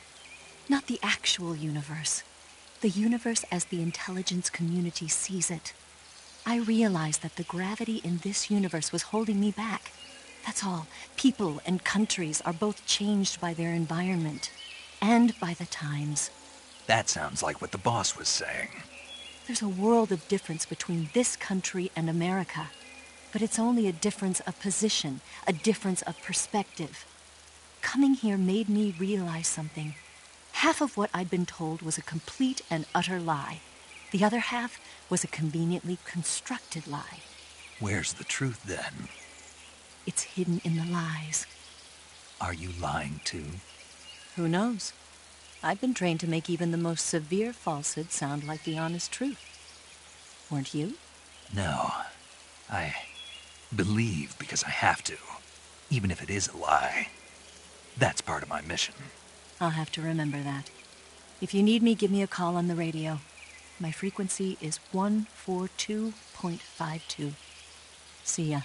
Not the actual universe. The universe as the intelligence community sees it. I realized that the gravity in this universe was holding me back. That's all. People and countries are both changed by their environment and by the times. That sounds like what the boss was saying. There's a world of difference between this country and America. But it's only a difference of position, a difference of perspective. Coming here made me realize something. Half of what I'd been told was a complete and utter lie. The other half was a conveniently constructed lie. Where's the truth, then? It's hidden in the lies. Are you lying, too? Who knows? I've been trained to make even the most severe falsehood sound like the honest truth. Weren't you? No. I believe because I have to, even if it is a lie. That's part of my mission. I'll have to remember that. If you need me, give me a call on the radio. My frequency is 142.52. See ya.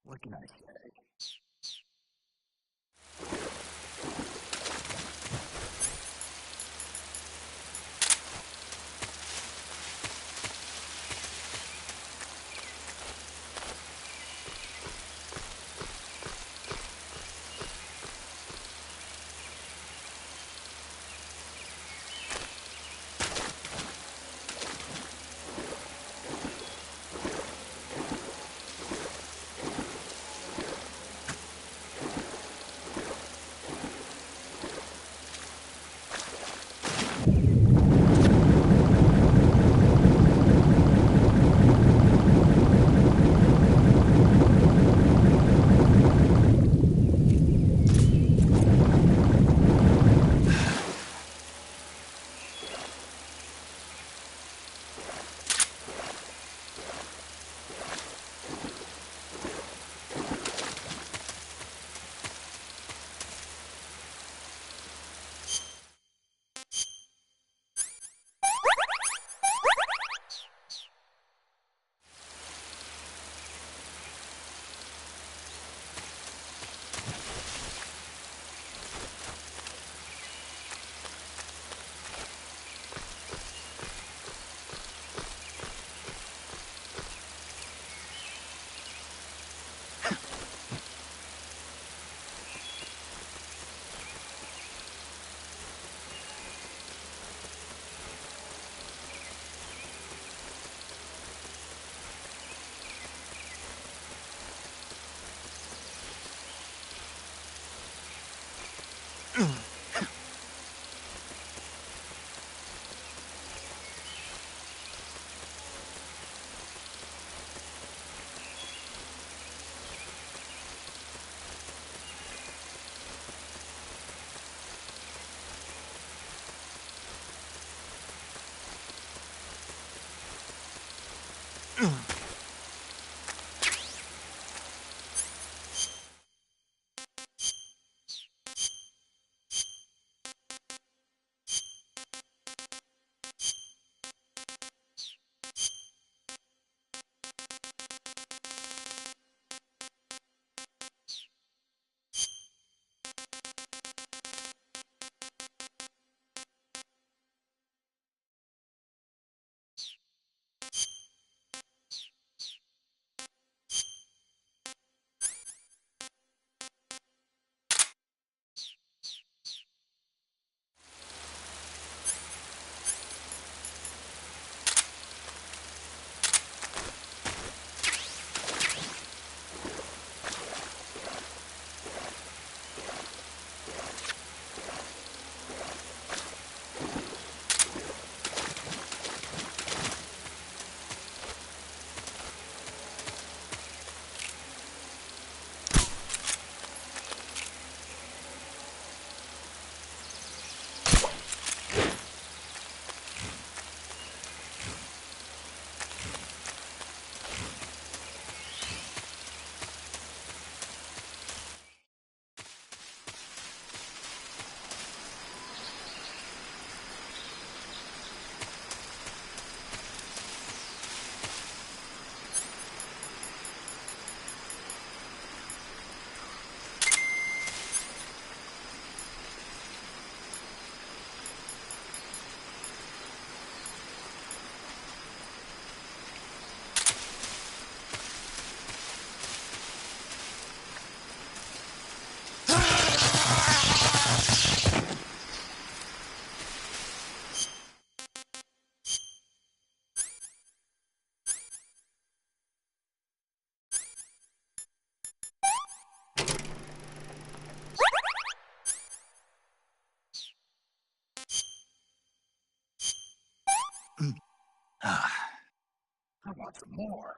What can I say? want some more.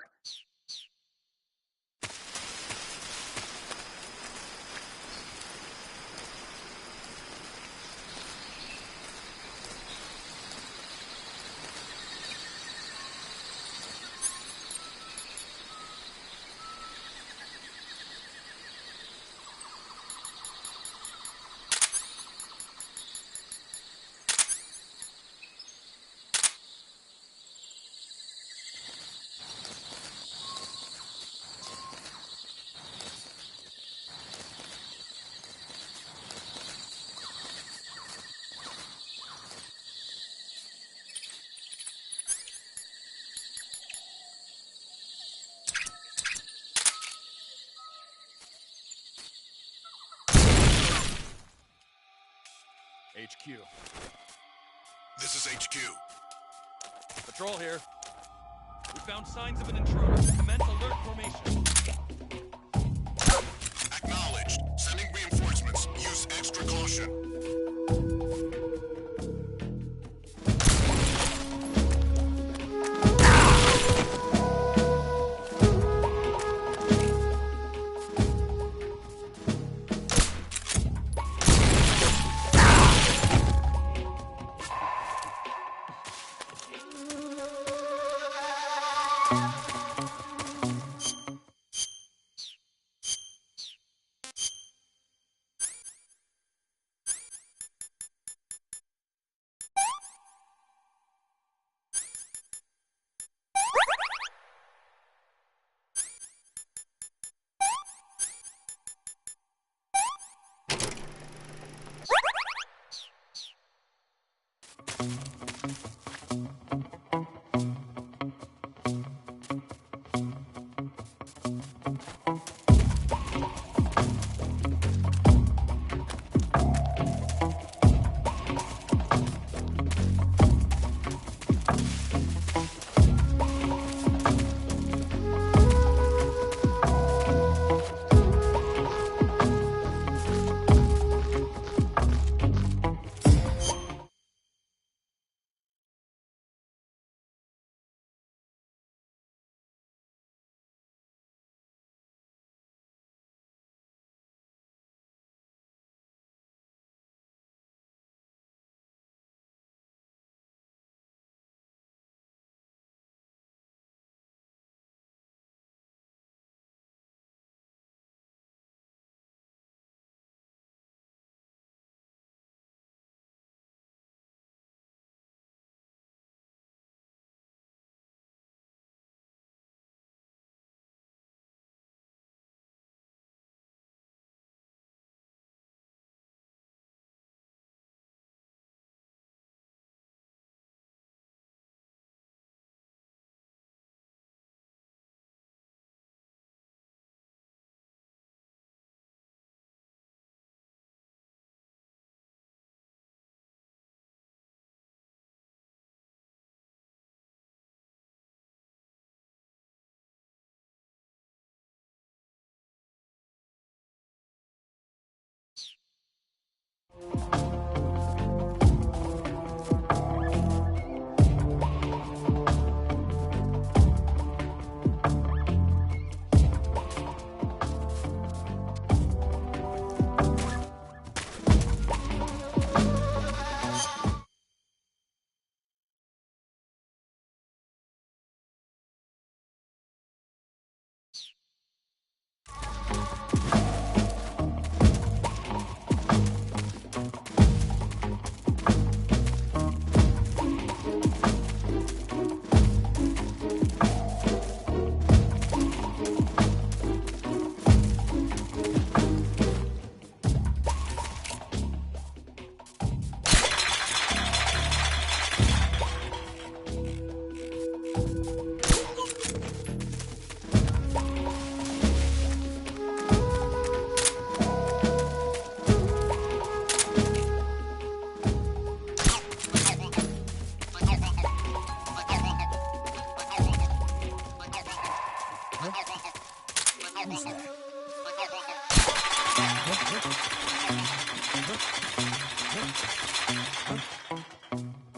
HQ. This is HQ. Patrol here. We found signs of an intruder. Commence alert formation. Acknowledged. Sending reinforcements. Use extra caution.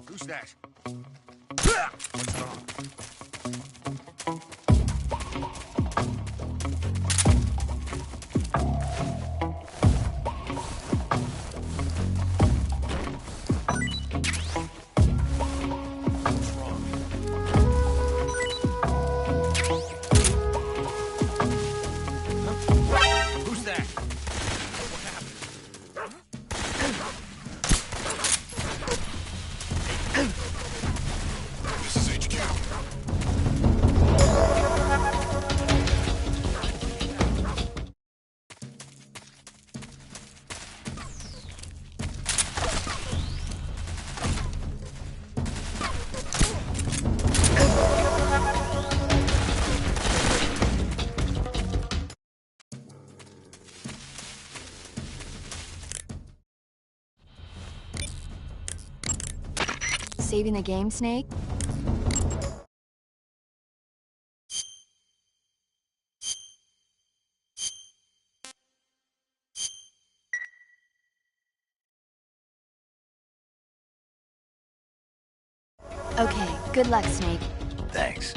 Who's that? What's wrong? saving the game, Snake? Okay, good luck, Snake. Thanks.